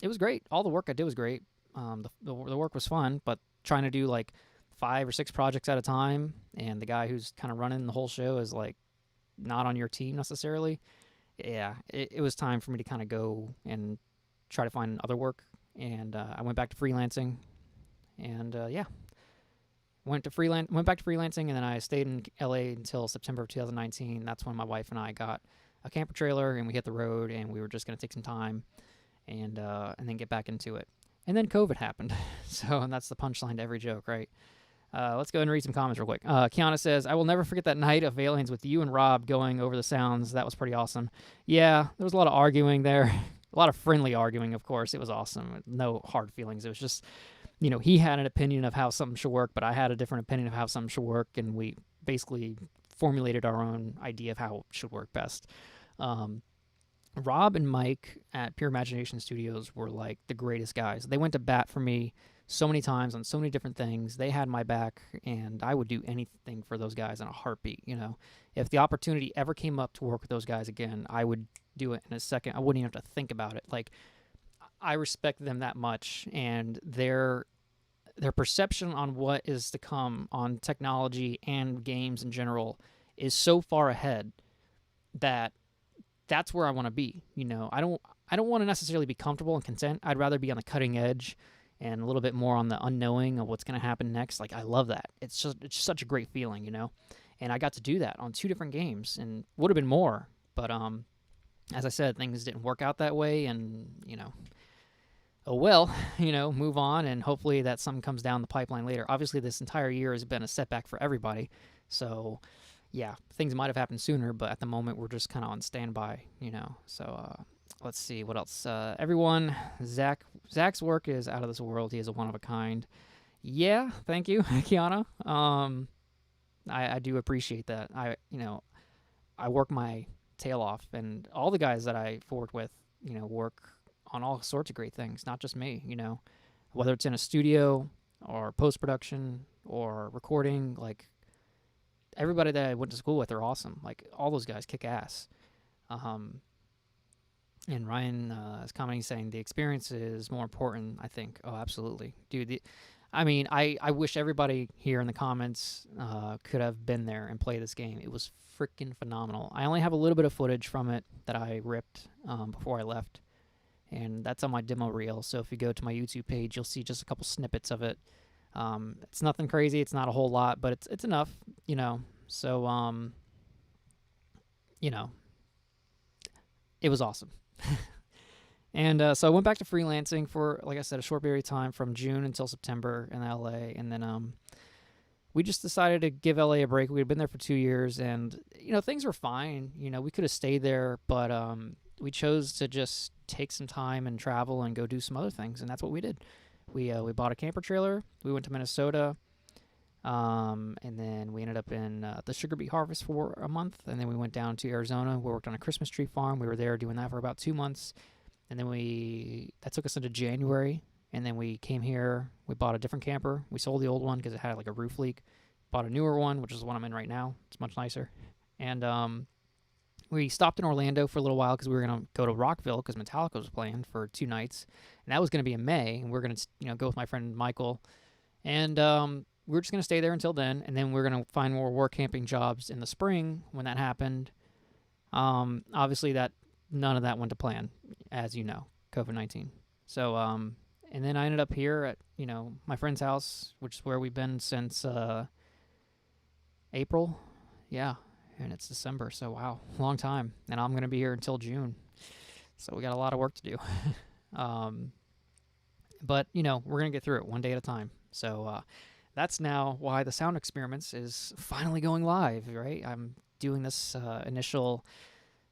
it was great. All the work I did was great. The work was fun, but trying to do like 5 or 6 projects at a time, and the guy who's kind of running the whole show is like not on your team necessarily. Yeah, it was time for me to kind of go and try to find other work. And I went back to freelancing, and went back to freelancing, and then I stayed in LA until September of 2019. That's when my wife and I got a camper trailer, and we hit the road, and we were just going to take some time and then get back into it. And then COVID happened. And that's the punchline to every joke, right? Let's go ahead and read some comments real quick. Kiana says, I will never forget that night of Aliens with you and Rob going over the sounds. That was pretty awesome. Yeah, there was a lot of arguing there. A lot of friendly arguing, of course. It was awesome. No hard feelings. It was just, he had an opinion of how something should work, but I had a different opinion of how something should work, and we basically formulated our own idea of how it should work best. Rob and Mike at Pure Imagination Studios were like the greatest guys. They went to bat for me so many times on so many different things. They had my back, and I would do anything for those guys in a heartbeat. If the opportunity ever came up to work with those guys again, I would do it in a second. I wouldn't even have to think about it. Like, I respect them that much, and their perception on what is to come on technology and games in general is so far ahead that that's where I want to be. I don't want to necessarily be comfortable and content. I'd rather be on the cutting edge and a little bit more on the unknowing of what's going to happen next. Like, I love that. It's such a great feeling, And I got to do that on 2 different games, and would have been more. But as I said, things didn't work out that way, and oh well, move on, and hopefully that something comes down the pipeline later. Obviously, this entire year has been a setback for everybody, so yeah, things might have happened sooner, but at the moment we're just kind of on standby, So let's see what else. Everyone, Zach's work is out of this world. He is a one of a kind. Yeah, thank you, Kiana. I do appreciate that. I work my tail off, and all the guys that I work with, work on all sorts of great things, not just me, whether it's in a studio or post-production or recording. Like, everybody that I went to school with are awesome. Like, all those guys kick ass. And Ryan is commenting saying the experience is more important, I think. Oh, absolutely. Dude, I wish everybody here in the comments could have been there and played this game. It was freaking phenomenal. I only have a little bit of footage from it that I ripped before I left, and that's on my demo reel. So if you go to my YouTube page, you'll see just a couple snippets of it. It's nothing crazy. It's not a whole lot, but it's enough, So you know, it was awesome. And so I went back to freelancing for, like I said, a short period of time from June until September in LA. And then we just decided to give LA a break. We had been there for 2 years, and, things were fine. We could have stayed there, but we chose to just take some time and travel and go do some other things. And that's what we did. We bought a camper trailer. We went to Minnesota. And then we ended up in the sugar beet harvest for a month. And then we went down to Arizona. We worked on a Christmas tree farm. We were there doing that for about 2 months. And then that took us into January. And then we came here. We bought a different camper. We sold the old one because it had like a roof leak. Bought a newer one, which is the one I'm in right now. It's much nicer. And we stopped in Orlando for a little while because we were going to go to Rockville because Metallica was playing for 2 nights. And that was going to be in May. And we are going to, go with my friend Michael. And we were just going to stay there until then. And then we are going to find more war camping jobs in the spring when that happened. Obviously, none of that went to plan, as you know, COVID-19. So, and then I ended up here at, my friend's house, which is where we've been since April. Yeah, and it's December, so wow, long time. And I'm going to be here until June. So we got a lot of work to do. But, we're going to get through it one day at a time. So that's now why the Sound Experiments is finally going live, right? I'm doing this initial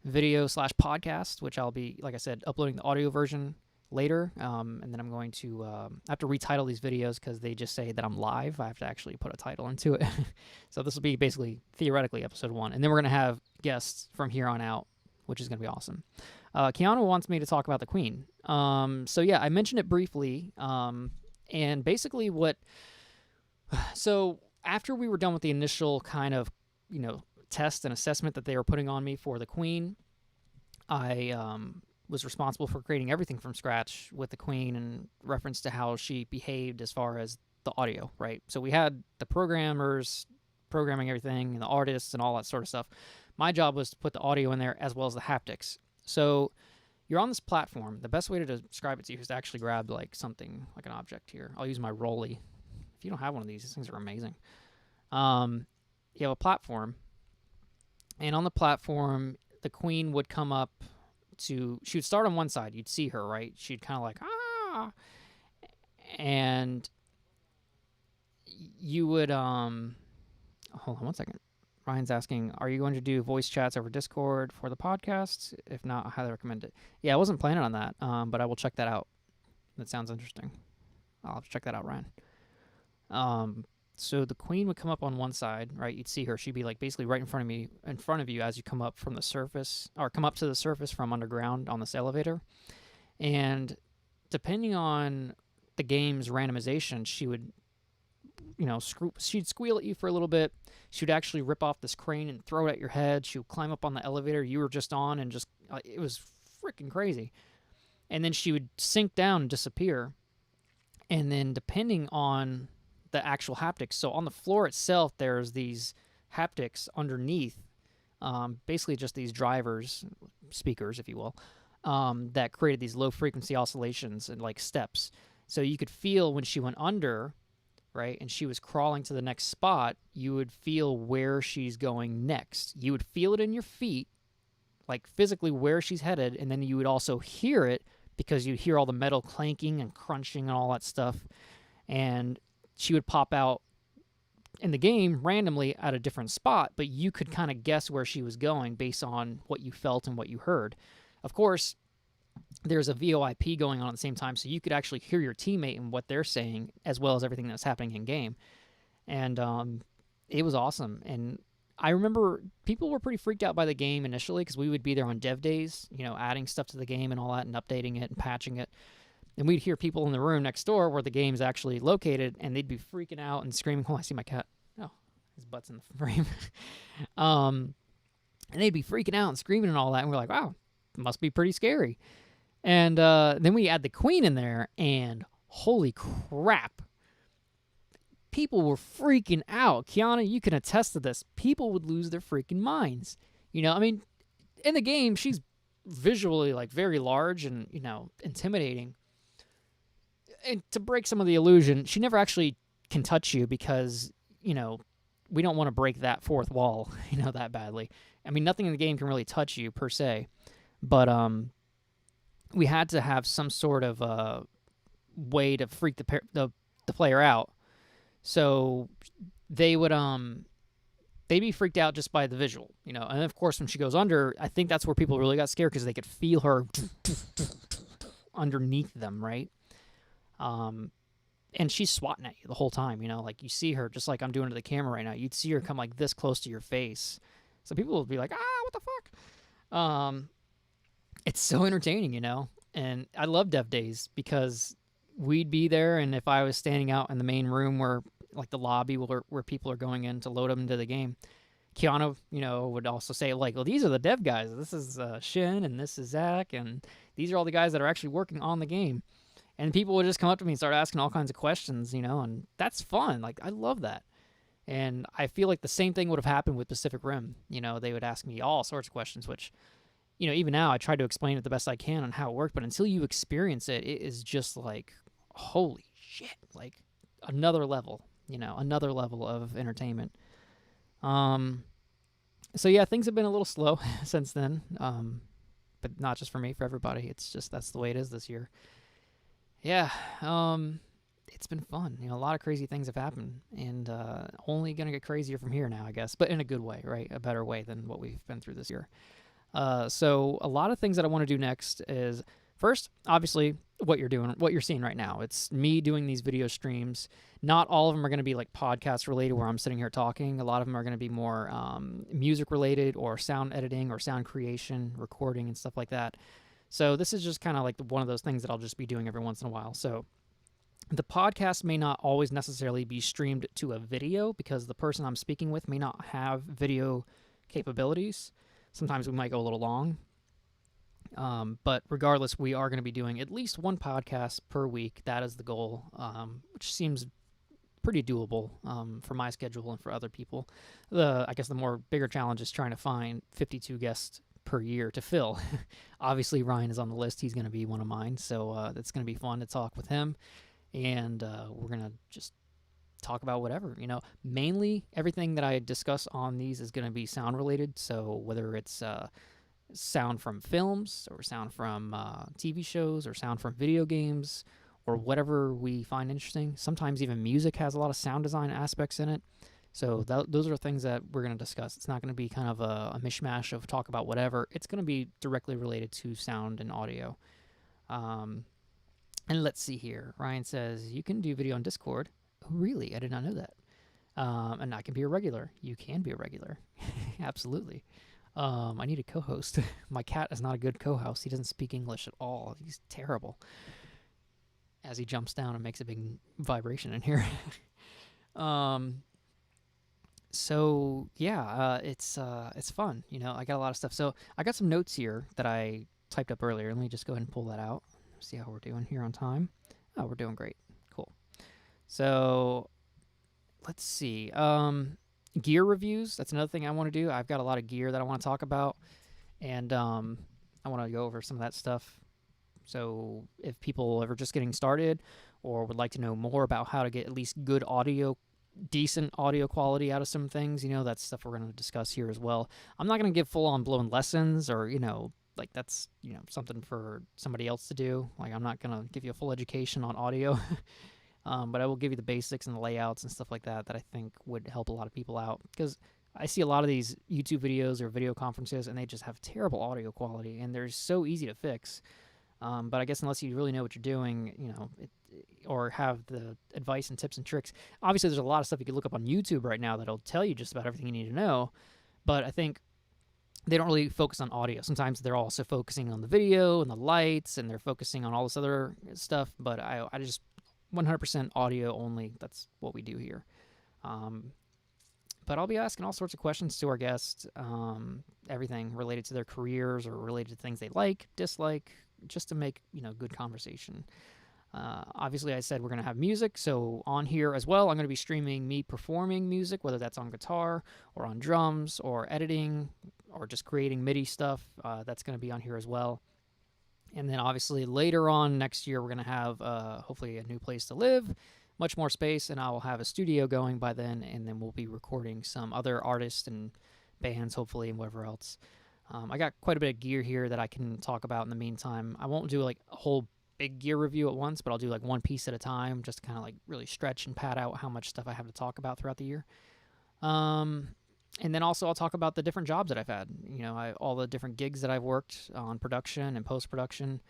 video/podcast, which I'll be, like I said, uploading the audio version later, and then I'm going to have to retitle these videos because they just say that I'm live. I have to actually put a title into it. So this will be basically, theoretically, episode 1, and then we're going to have guests from here on out, which is going to be awesome. Keanu wants me to talk about the Queen. So yeah, I mentioned it briefly, and basically so after we were done with the initial kind of, test and assessment that they were putting on me for the Queen, I was responsible for creating everything from scratch with the Queen in reference to how she behaved as far as the audio, right? So we had the programmers programming everything and the artists and all that sort of stuff. My job was to put the audio in there as well as the haptics. So you're on this platform. The best way to describe it to you is to actually grab like something, like an object here. I'll use my Rolly. If you don't have one of these things are amazing. You have a platform, and on the platform, the Queen would come up she would start on one side. You'd see her, right? She'd kind of like, ah, and you would, hold on one second. Ryan's asking, are you going to do voice chats over Discord for the podcast? If not, I highly recommend it. Yeah, I wasn't planning on that, but I will check that out. That sounds interesting. I'll have to check that out, Ryan. So the Queen would come up on one side, right? You'd see her. She'd be like basically right in front of you as you come up from the surface, or come up to the surface from underground on this elevator. And depending on the game's randomization, she would, she'd squeal at you for a little bit. She would actually rip off this crane and throw it at your head. She would climb up on the elevator you were just on and just, it was freaking crazy. And then she would sink down and disappear. And then depending on the actual haptics, so on the floor itself, there's these haptics underneath, basically just these drivers, speakers, if you will, that created these low frequency oscillations and like steps. So you could feel when she went under, right, and she was crawling to the next spot, you would feel where she's going next. You would feel it in your feet, like physically where she's headed, and then you would also hear it because you'd hear all the metal clanking and crunching and all that stuff. And she would pop out in the game randomly at a different spot, but you could kind of guess where she was going based on what you felt and what you heard. Of course, there's a VoIP going on at the same time, so you could actually hear your teammate and what they're saying, as well as everything that's happening in game. And it was awesome. And I remember people were pretty freaked out by the game initially because we would be there on dev days, adding stuff to the game and all that and updating it and patching it. And we'd hear people in the room next door where the game's actually located, and they'd be freaking out and screaming, oh, I see my cat. Oh, his butt's in the frame. And they'd be freaking out and screaming and all that, and we're like, wow, it must be pretty scary. And then we add the Queen in there, and holy crap, people were freaking out. Kiana, you can attest to this. People would lose their freaking minds. I mean, in the game, she's visually, like, very large and, intimidating. And to break some of the illusion, she never actually can touch you because, we don't want to break that fourth wall, that badly. I mean, nothing in the game can really touch you per se, but we had to have some sort of way to freak the player out. So they would they'd be freaked out just by the visual, And of course, when she goes under, I think that's where people really got scared because they could feel her underneath them, right? And she's swatting at you the whole time, like you see her just like I'm doing to the camera right now. You'd see her come like this close to your face. So people will be like, what the fuck? It's so entertaining, And I love Dev Days because we'd be there, and if I was standing out in the main room where, like the lobby where people are going in to load them into the game, Keanu, would also say, like, well, these are the dev guys. This is Shin, and this is Zach, and these are all the guys that are actually working on the game. And people would just come up to me and start asking all kinds of questions, and that's fun. Like, I love that. And I feel like the same thing would have happened with Pacific Rim. They would ask me all sorts of questions, which, even now I try to explain it the best I can on how it worked. But until you experience it, it is just like, holy shit, like another level, another level of entertainment. So yeah, things have been a little slow since then. But not just for me, for everybody. It's just, that's the way it is this year. Yeah. It's been fun. A lot of crazy things have happened, and only going to get crazier from here now, I guess, but in a good way, right? A better way than what we've been through this year. So a lot of things that I want to do next is, first, obviously, what you're seeing right now. It's me doing these video streams. Not all of them are going to be like podcast related where I'm sitting here talking. A lot of them are going to be more music related or sound editing or sound creation, recording and stuff like that. So this is just kind of like one of those things that I'll just be doing every once in a while. So the podcast may not always necessarily be streamed to a video because the person I'm speaking with may not have video capabilities. Sometimes we might go a little long. But regardless, we are going to be doing at least one podcast per week. That is the goal, which seems pretty doable for my schedule and for other people. I guess the more bigger challenge is trying to find 52 guests per year to fill. Obviously, Ryan is on the list. He's going to be one of mine, so it's going to be fun to talk with him. And we're going to just talk about whatever, Mainly, everything that I discuss on these is going to be sound related, so whether it's sound from films or sound from TV shows or sound from video games or whatever we find interesting. Sometimes even music has a lot of sound design aspects in it. So those are things that we're going to discuss. It's not going to be kind of a mishmash of talk about whatever. It's going to be directly related to sound and audio. And let's see here. Ryan says, you can do video on Discord. Oh, really? I did not know that. And I can be a regular. You can be a regular. Absolutely. I need a co-host. My cat is not a good co-host. He doesn't speak English at all. He's terrible. As he jumps down and makes a big vibration in here. So yeah, it's fun. I got a lot of stuff. So I got some notes here that I typed up earlier. Let me just go ahead and pull that out. See how we're doing here on time. Oh, we're doing great. Cool. So let's see. Gear reviews. That's another thing I want to do. I've got a lot of gear that I want to talk about, and I want to go over some of that stuff. So if people are just getting started or would like to know more about how to get at least good audio, decent audio quality out of some things, that's stuff we're going to discuss here as well. I'm not going to give full-on blown lessons or, like that's, something for somebody else to do. Like I'm not going to give you a full education on audio. But I will give you the basics and the layouts and stuff like that I think would help a lot of people out. Because I see a lot of these YouTube videos or video conferences, and they just have terrible audio quality, and they're so easy to fix. But I guess unless you really know what you're doing, or have the advice and tips and tricks. Obviously, there's a lot of stuff you can look up on YouTube right now that'll tell you just about everything you need to know. But I think they don't really focus on audio. Sometimes they're also focusing on the video and the lights, and they're focusing on all this other stuff. But I just 100% audio only. That's what we do here. But I'll be asking all sorts of questions to our guests, everything related to their careers or related to things they like, dislike, just to make, good conversation. Obviously, I said we're going to have music, so on here as well, I'm going to be streaming me performing music, whether that's on guitar or on drums or editing or just creating MIDI stuff. That's going to be on here as well. And then obviously later on next year, we're going to have hopefully a new place to live. much more space, and I will have a studio going by then, and then we'll be recording some other artists and bands, hopefully, and whatever else. I got quite a bit of gear here that I can talk about in the meantime. I won't do like a whole big gear review at once, but I'll do like one piece at a time, just to kind of like really stretch and pad out how much stuff I have to talk about throughout the year. And then also I'll talk about the different jobs that I've had. All the different gigs that I've worked on production and post-production.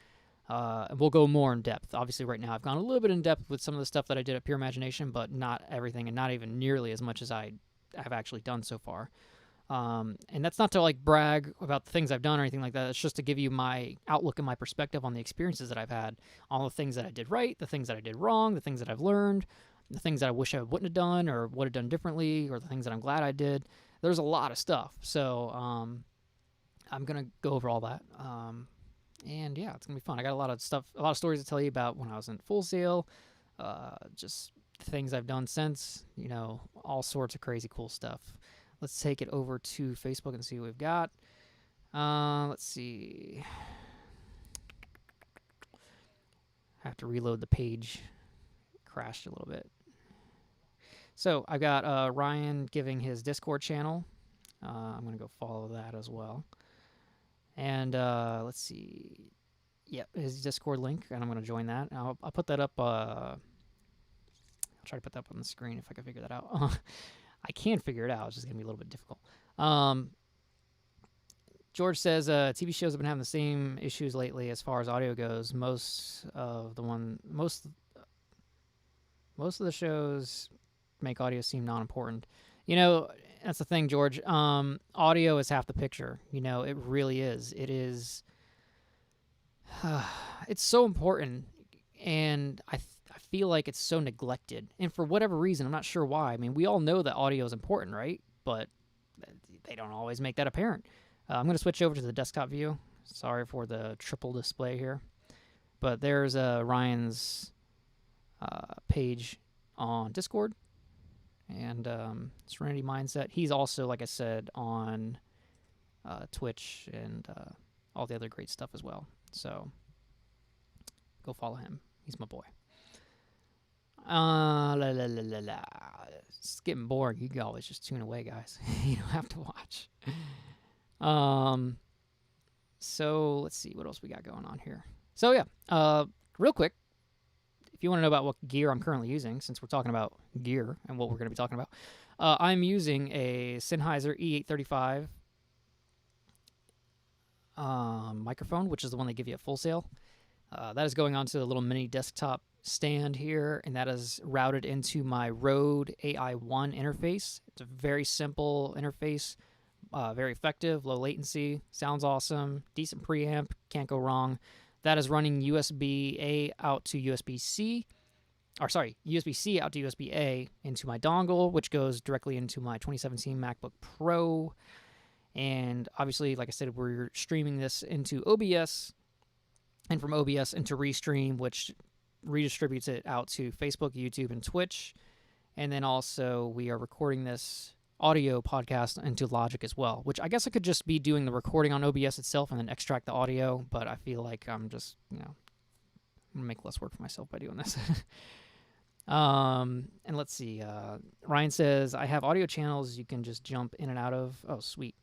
We'll go more in depth. Obviously, right now I've gone a little bit in depth with some of the stuff that I did at Pure Imagination, but not everything, and not even nearly as much as I have actually done so far. And that's not to like brag about the things I've done or anything like that. It's just to give you my outlook and my perspective on the experiences that I've had, all the things that I did right, the things that I did wrong, the things that I've learned, the things that I wish I wouldn't have done or would have done differently, or the things that I'm glad I did. There's a lot of stuff. So I'm going to go over all that. And yeah, it's going to be fun. I got a lot of stories to tell you about when I was in Full Sail, just things I've done since, all sorts of crazy cool stuff. Let's take it over to Facebook and see what we've got. Let's see. I have to reload the page. It crashed a little bit. So I got Ryan giving his Discord channel. I'm going to go follow that as well. And let's see. Yep, his Discord link, and I'm going to join that. I'll put that up. I'll try to put that up on the screen if I can figure that out. I can figure it out. It's just going to be a little bit difficult. George says TV shows have been having the same issues lately as far as audio goes. Most of the shows make audio seem non-important. That's the thing, George. Audio is half the picture. It really is. It is. It's so important, and I feel like it's so neglected. And for whatever reason, I'm not sure why. I mean, we all know that audio is important, right? But they don't always make that apparent. I'm going to switch over to the desktop view. Sorry for the triple display here. But there's Ryan's page on Discord. And Serenity Mindset. He's also, like I said, on Twitch and all the other great stuff as well. So go follow him. He's my boy. It's getting boring. You can always just tune away, guys. You don't have to watch. So let's see what else we got going on here. So yeah, real quick, if you want to know about what gear I'm currently using, since we're talking about gear and what we're going to be talking about, I'm using a Sennheiser E835 microphone, which is the one they give you at Full Sail. That is going onto a little mini desktop stand here, and that is routed into my Rode AI1 interface. It's a very simple interface, very effective, low latency, sounds awesome, decent preamp, can't go wrong. That is running USB-A out to USB-C, USB-C out to USB-A into my dongle, which goes directly into my 2017 MacBook Pro. And obviously, like I said, we're streaming this into OBS, and from OBS into Restream, which redistributes it out to Facebook, YouTube, and Twitch. And then also we are recording this audio podcast into Logic as well, which I guess I could just be doing the recording on OBS itself and then extract the audio, but I feel like I'm just, I'm going to make less work for myself by doing this. And let's see. Ryan says, I have audio channels you can just jump in and out of. Oh, sweet.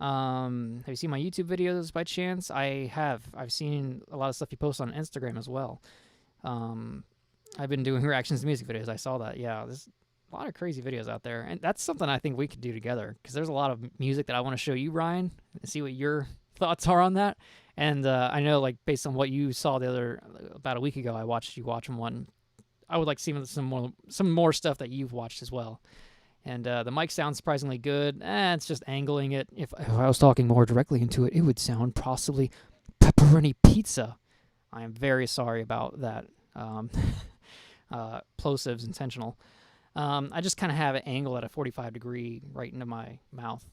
Have you seen my YouTube videos by chance? I have. I've seen a lot of stuff you post on Instagram as well. I've been doing reactions to music videos. I saw that. Yeah, there's a lot of crazy videos out there. And that's something I think we could do together, because there's a lot of music that I want to show you, Ryan, and see what your thoughts are on that. And I know, like, based on what you saw about a week ago, I watched you watching one. I would like to see some more stuff that you've watched as well. And the mic sounds surprisingly good. It's just angling it. If I was talking more directly into it, it would sound possibly pepperoni pizza. I am very sorry about that. Plosives intentional. I just kind of have it angled at a 45 degree right into my mouth.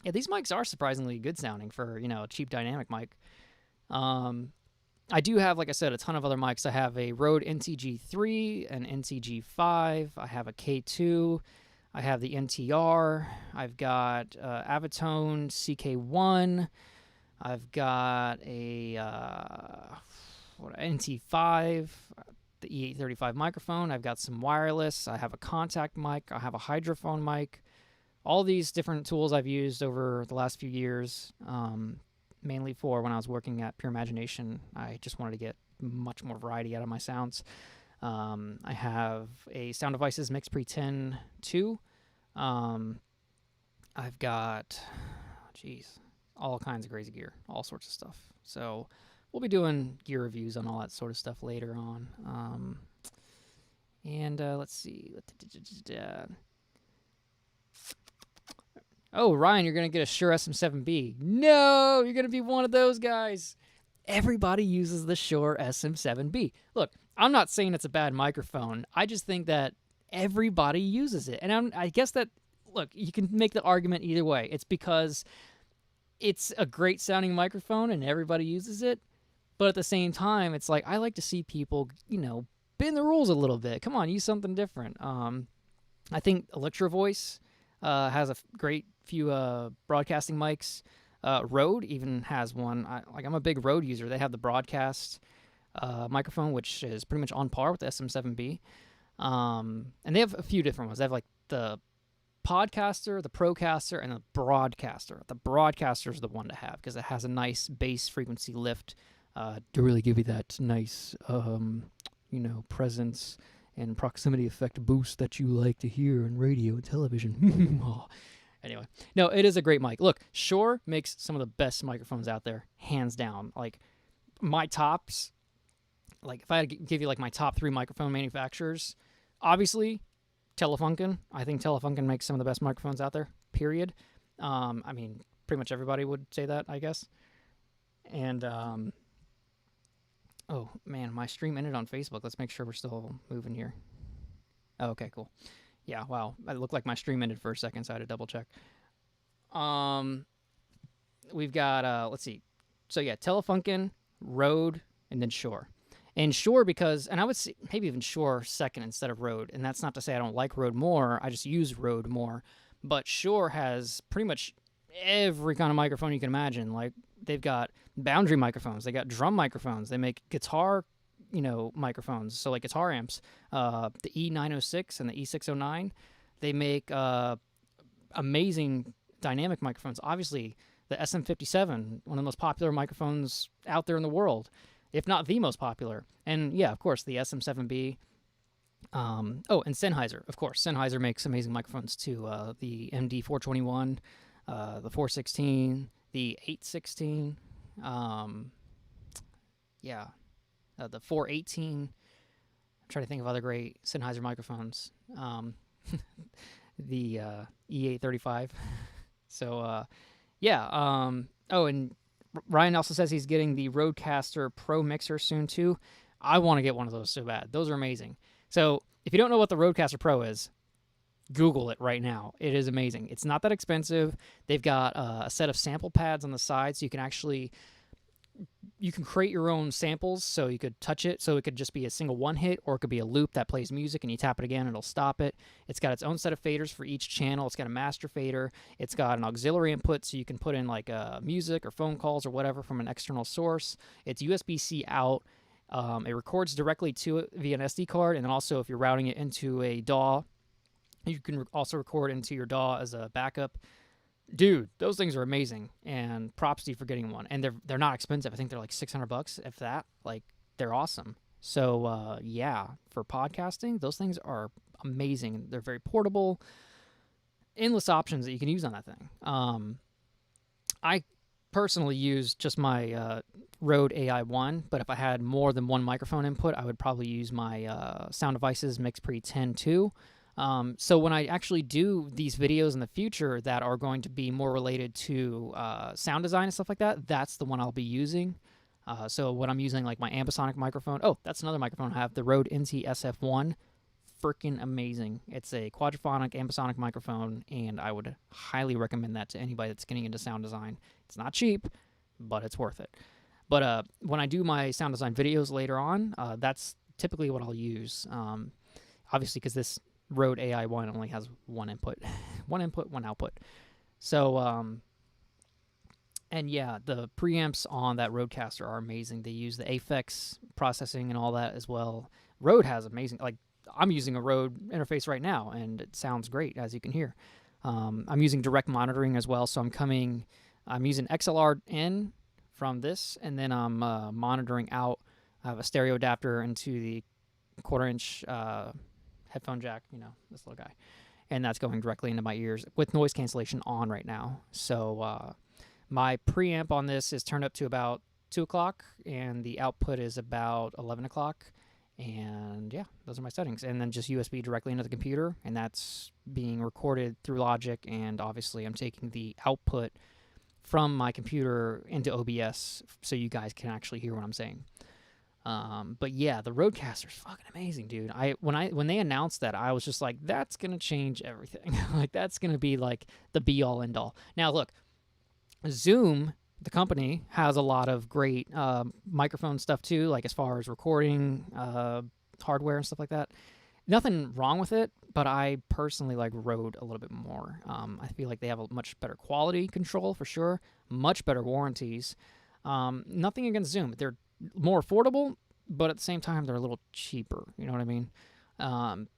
Yeah, these mics are surprisingly good sounding for, a cheap dynamic mic. I do have, like I said, a ton of other mics. I have a Rode NTG3, an NTG5. I have a K2. I have the NTR. I've got Avitone CK1. I've got a NT5, the the E835 microphone. I've got some wireless. I have a contact mic. I have a hydrophone mic. All these different tools I've used over the last few years, mainly for when I was working at Pure Imagination. I just wanted to get much more variety out of my sounds. I have a Sound Devices MixPre 10 2. I've got, all kinds of crazy gear, all sorts of stuff. So we'll be doing gear reviews on all that sort of stuff later on. Let's see. Oh, Ryan, you're going to get a Shure SM7B. No, you're going to be one of those guys. Everybody uses the Shure SM7B. Look, I'm not saying it's a bad microphone. I just think that everybody uses it. And I guess that, look, you can make the argument either way. It's because it's a great sounding microphone and everybody uses it. But at the same time, it's like, I like to see people, bend the rules a little bit. Come on, use something different. I think Electro Voice has a great few broadcasting mics. Rode even has one. I'm a big Rode user. They have the broadcast microphone, which is pretty much on par with the SM7B. And they have a few different ones. They have like the Podcaster, the Procaster, and the Broadcaster. The Broadcaster is the one to have because it has a nice bass frequency lift to really give you that nice, presence and proximity effect boost that you like to hear in radio and television. Anyway, no, it is a great mic. Look, Shure makes some of the best microphones out there, hands down. Like, my tops, like, if I had to give you, like, my top 3 microphone manufacturers, obviously, Telefunken. I think Telefunken makes some of the best microphones out there, period. Pretty much everybody would say that, I guess. And, oh, man, my stream ended on Facebook. Let's make sure we're still moving here. Oh, okay, cool. Yeah, wow. It looked like my stream ended for a second, so I had to double check. We've got, let's see. So, yeah, Telefunken, Rode, and then Shure. And Shure and I would say maybe even Shure second instead of Rode. And that's not to say I don't like Rode more. I just use Rode more. But Shure has pretty much every kind of microphone you can imagine. Like, they've got boundary microphones. They got drum microphones. They make guitar microphones, so like guitar amps, the E906 and the E609. They make amazing dynamic microphones. Obviously, the SM57, one of the most popular microphones out there in the world, if not the most popular. And yeah, of course, the SM7B. And Sennheiser, of course. Sennheiser makes amazing microphones too. The MD421, the 416, the 816, the 418. I'm trying to think of other great Sennheiser microphones. The E835. So, and Ryan also says he's getting the Rodecaster Pro Mixer soon, too. I want to get one of those so bad. Those are amazing. So, if you don't know what the Rodecaster Pro is, Google it right now. It is amazing. It's not that expensive. They've got a set of sample pads on the side, so you can create your own samples, so you could touch it, so it could just be a single one hit, or it could be a loop that plays music, and you tap it again, and it'll stop it. It's got its own set of faders for each channel. It's got a master fader. It's got an auxiliary input, so you can put in like music or phone calls or whatever from an external source. It's USB-C out. It records directly to it via an SD card, and then also if you're routing it into a DAW, you can also record into your DAW as a backup. Dude, those things are amazing, and props to you for getting one. And they're not expensive. I think they're like $600, if that. Like, they're awesome. So, for podcasting, those things are amazing. They're very portable. Endless options that you can use on that thing. I personally use just my Rode AI1, but if I had more than one microphone input, I would probably use my Sound Devices MixPre 10 2. So when I actually do these videos in the future that are going to be more related to sound design and stuff like that, that's the one I'll be using. So when I'm using like my Ambisonic microphone, that's another microphone I have, the Rode NT SF1, freaking amazing. It's a quadraphonic Ambisonic microphone, and I would highly recommend that to anybody that's getting into sound design. It's not cheap, but it's worth it. But when I do my sound design videos later on, that's typically what I'll use. Obviously, because this Rode AI1 only has one input, one output. So, the preamps on that Rodecaster are amazing. They use the Aphex processing and all that as well. Rode has amazing, like, I'm using a Rode interface right now, and it sounds great, as you can hear. I'm using direct monitoring as well, so I'm using XLR in from this, and then I'm monitoring out. I have a stereo adapter into the quarter-inch headphone jack, this little guy, and that's going directly into my ears with noise cancellation on right now. So my preamp on this is turned up to about 2 o'clock, and the output is about 11 o'clock. And yeah, those are my settings. And then just USB directly into the computer, and that's being recorded through Logic. And obviously, I'm taking the output from my computer into OBS so you guys can actually hear what I'm saying. But yeah, the Rodecaster's fucking amazing, dude. When they announced that, I was just like, that's gonna change everything. Like, that's gonna be like the be all end all. Now look, Zoom, the company, has a lot of great microphone stuff too, like as far as recording hardware and stuff like that. Nothing wrong with it, but I personally like Rode a little bit more. I feel like they have a much better quality control for sure, much better warranties. Nothing against Zoom. They're more affordable, but at the same time, they're a little cheaper. You know what I mean?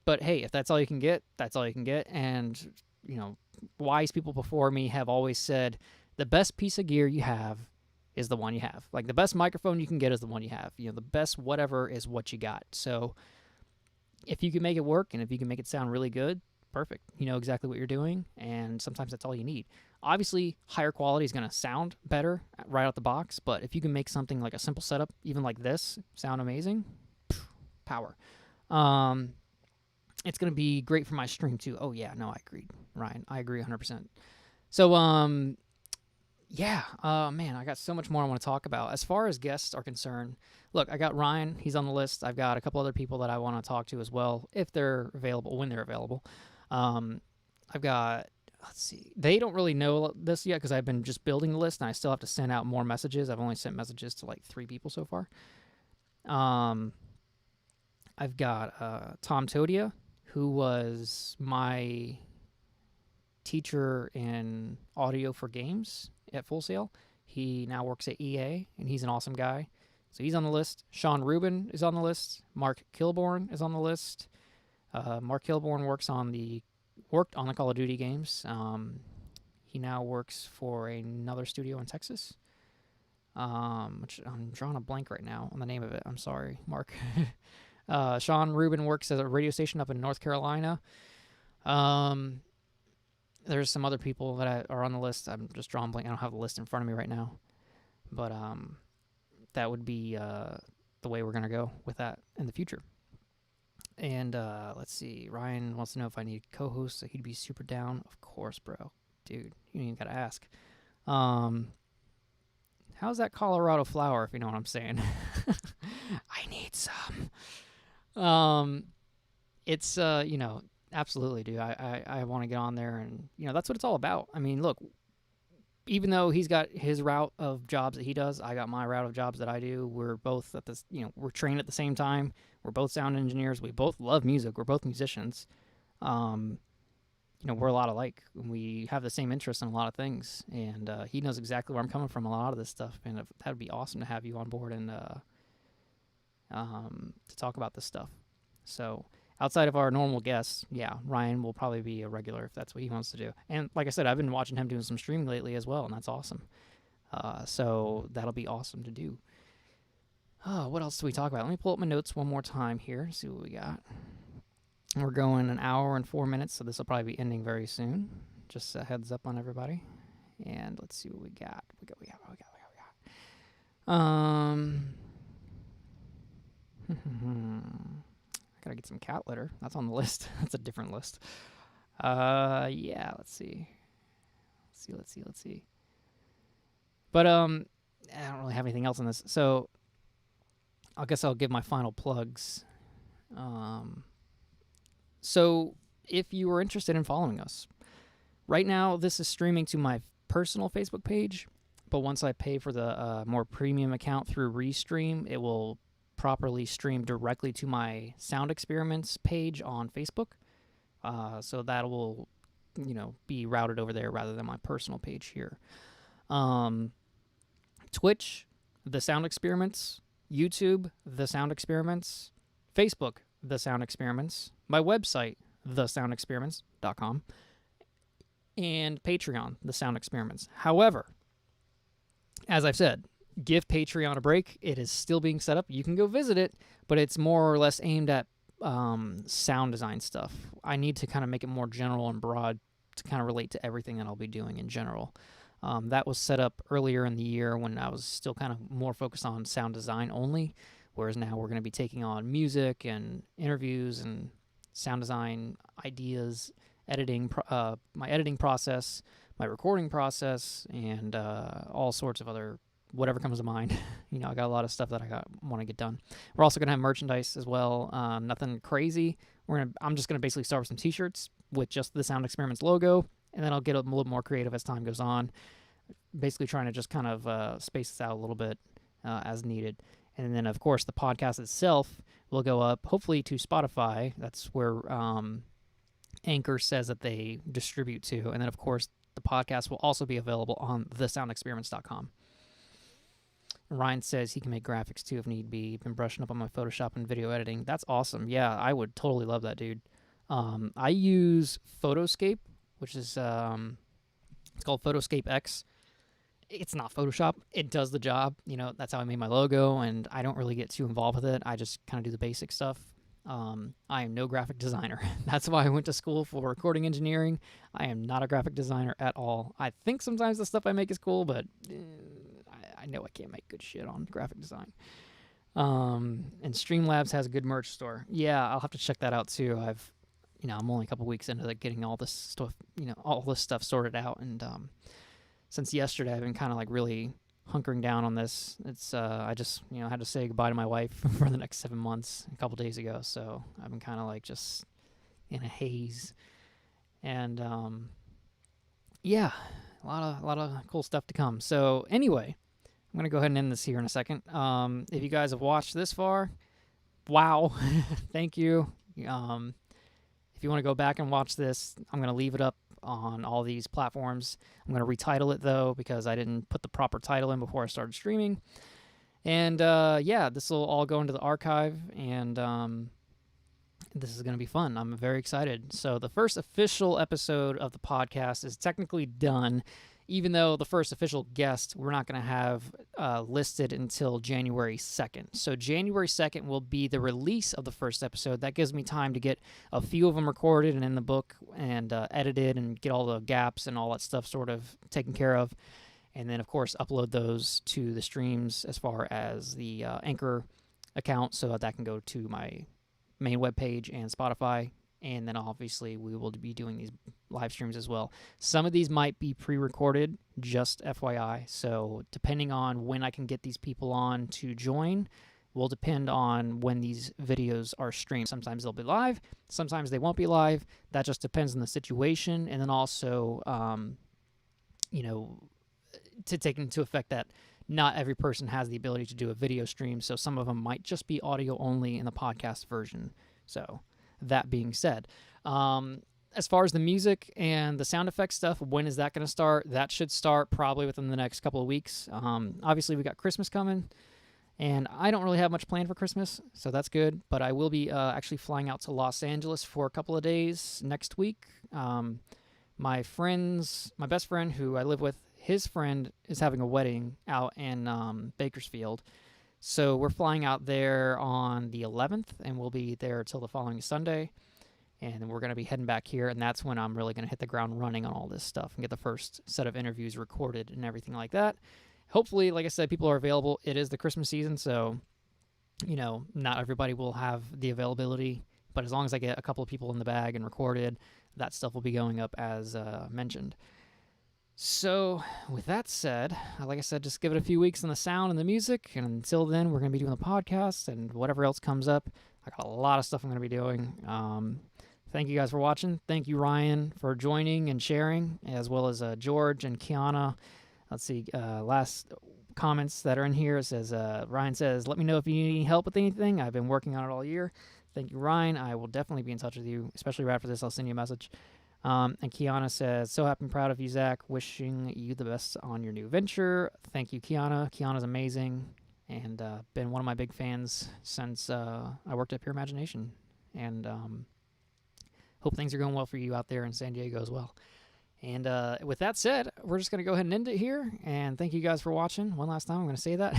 But hey, if that's all you can get, that's all you can get. And, wise people before me have always said, the best piece of gear you have is the one you have. Like, the best microphone you can get is the one you have. The best whatever is what you got. So if you can make it work and if you can make it sound really good, perfect. You know exactly what you're doing, and sometimes that's all you need. Obviously, higher quality is going to sound better right out the box, but if you can make something like a simple setup, even like this, sound amazing, power. It's going to be great for my stream too. Oh yeah, no, I agree, Ryan. I agree 100%. So, yeah, man, I got so much more I want to talk about. As far as guests are concerned, look, I got Ryan. He's on the list. I've got a couple other people that I want to talk to as well, if they're available, when they're available. I've got, let's see, they don't really know this yet because I've been just building the list, and I still have to send out more messages. I've only sent messages to like 3 people so far. I've got Tom Todia, who was my teacher in audio for games at Full Sail. He now works at EA, and he's an awesome guy. So he's on the list. Sean Rubin is on the list. Mark Kilborn is on the list. Mark Kilborn worked on the Call of Duty games. He now works for another studio in Texas, which I'm drawing a blank right now on the name of it. I'm sorry, Mark. Sean Rubin works at a radio station up in North Carolina. There's some other people that are on the list. I'm just drawing blank. I don't have the list in front of me right now. But that would be the way we're going to go with that in the future. And let's see. Ryan wants to know if I need co-hosts, so he'd be super down. Of course, bro. Dude, you ain't got to ask. How's that Colorado flower, if you know what I'm saying? I need some. It's, absolutely, dude. I want to get on there, and, that's what it's all about. I mean, look, even though he's got his route of jobs that he does, I got my route of jobs that I do. We're both at this, we're trained at the same time. We're both sound engineers. We both love music. We're both musicians. We're a lot alike. We have the same interests in a lot of things, and he knows exactly where I'm coming from a lot of this stuff, and that would be awesome to have you on board and to talk about this stuff. So outside of our normal guests, yeah, Ryan will probably be a regular if that's what he wants to do. And like I said, I've been watching him doing some streaming lately as well, and that's awesome. So that'll be awesome to do. What else do we talk about? Let me pull up my notes one more time here, see what we got. We're going 1 hour and 4 minutes, so this will probably be ending very soon. Just a heads up on everybody. And let's see what we got. We got. I gotta get some cat litter. That's on the list. That's a different list. Yeah, let's see. But I don't really have anything else on this. So I guess I'll give my final plugs. So if you are interested in following us, right now this is streaming to my personal Facebook page, but once I pay for the more premium account through Restream, it will properly stream directly to my Sound Experiments page on Facebook. So that will, be routed over there rather than my personal page here. Twitch, The Sound Experiments. YouTube, The Sound Experiments. Facebook, The Sound Experiments, my website, thesoundexperiments.com, and Patreon, The Sound Experiments. However, as I've said, give Patreon a break. It is still being set up. You can go visit it, but it's more or less aimed at sound design stuff. I need to kind of make it more general and broad to kind of relate to everything that I'll be doing in general. That was set up earlier in the year when I was still kind of more focused on sound design only, whereas now we're going to be taking on music and interviews and sound design ideas, editing, my editing process, my recording process, and all sorts of other whatever comes to mind. I got a lot of stuff that I want to get done. We're also gonna have merchandise as well. Nothing crazy. I'm just gonna basically start with some T-shirts with just the Sound Experiments logo, and then I'll get a little more creative as time goes on. Basically, trying to just kind of space this out a little bit as needed. And then, of course, the podcast itself will go up hopefully to Spotify. That's where Anchor says that they distribute to, and then of course the podcast will also be available on thesoundexperiments.com. Ryan says he can make graphics too if need be. Been brushing up on my Photoshop and video editing. That's awesome. Yeah, I would totally love that, dude. I use Photoscape, which is it's called Photoscape X. It's not Photoshop. It does the job. That's how I made my logo, and I don't really get too involved with it. I just kind of do the basic stuff. I am no graphic designer. That's why I went to school for recording engineering. I am not a graphic designer at all. I think sometimes the stuff I make is cool, but I know I can't make good shit on graphic design. And Streamlabs has a good merch store. Yeah, I'll have to check that out too. I'm only a couple weeks into getting all this stuff sorted out, and since yesterday I've been kind of like really hunkering down on this. It's I just had to say goodbye to my wife for the next 7 months a couple days ago, so I've been kind of like just in a haze, and yeah, a lot of cool stuff to come. So anyway, I'm gonna go ahead and end this here in a second. If you guys have watched this far, wow, thank you. If you want to go back and watch this, I'm gonna leave it up on all these platforms. I'm going to retitle it though because I didn't put the proper title in before I started streaming. And this will all go into the archive, and this is going to be fun. I'm very excited. So the first official episode of the podcast is technically done, even though the first official guest we're not going to have listed until January 2nd. So January 2nd will be the release of the first episode. That gives me time to get a few of them recorded and in the book and edited and get all the gaps and all that stuff sort of taken care of. And then, of course, upload those to the streams as far as the Anchor account so that can go to my main webpage and Spotify. And then obviously we will be doing these live streams as well. Some of these might be pre-recorded, just FYI. So depending on when I can get these people on to join will depend on when these videos are streamed. Sometimes they'll be live, sometimes they won't be live. That just depends on the situation. And then also, to take into effect that not every person has the ability to do a video stream. So some of them might just be audio only in the podcast version. So that being said, as far as the music and the sound effects stuff, when is that going to start? That should start probably within the next couple of weeks. Obviously, we got Christmas coming, and I don't really have much planned for Christmas, so that's good. But I will be actually flying out to Los Angeles for a couple of days next week. My best friend who I live with, his friend is having a wedding out in Bakersfield. So we're flying out there on the 11th, and we'll be there till the following Sunday. And then we're going to be heading back here, and that's when I'm really going to hit the ground running on all this stuff and get the first set of interviews recorded and everything like that. Hopefully, like I said, people are available. It is the Christmas season, so, not everybody will have the availability. But as long as I get a couple of people in the bag and recorded, that stuff will be going up as mentioned. So, with that said, like I said, just give it a few weeks on the sound and the music, and until then, we're going to be doing the podcast and whatever else comes up. I got a lot of stuff I'm going to be doing. Thank you guys for watching. Thank you, Ryan, for joining and sharing, as well as George and Kiana. Let's see, last comments that are in here. It says, Ryan says, let me know if you need any help with anything. I've been working on it all year. Thank you, Ryan. I will definitely be in touch with you, especially right after this. I'll send you a message. And Kiana says, so happy and proud of you, Zach. Wishing you the best on your new venture. Thank you, Kiana. Kiana's amazing. and been one of my big fans since I worked at Pure Imagination. And hope things are going well for you out there in San Diego as well. And with that said, we're just going to go ahead and end it here. And thank you guys for watching. One last time, I'm going to say that.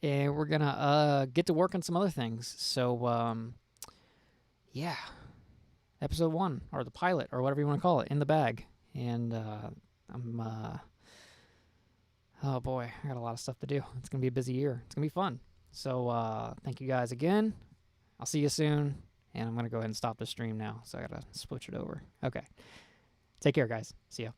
And we're going to get to work on some other things. So, yeah. Episode 1, or the pilot, or whatever you want to call it, in the bag. And oh boy, I got a lot of stuff to do. It's going to be a busy year. It's going to be fun. So thank you guys again. I'll see you soon. And I'm going to go ahead and stop the stream now. So I got to switch it over. Okay. Take care, guys. See ya.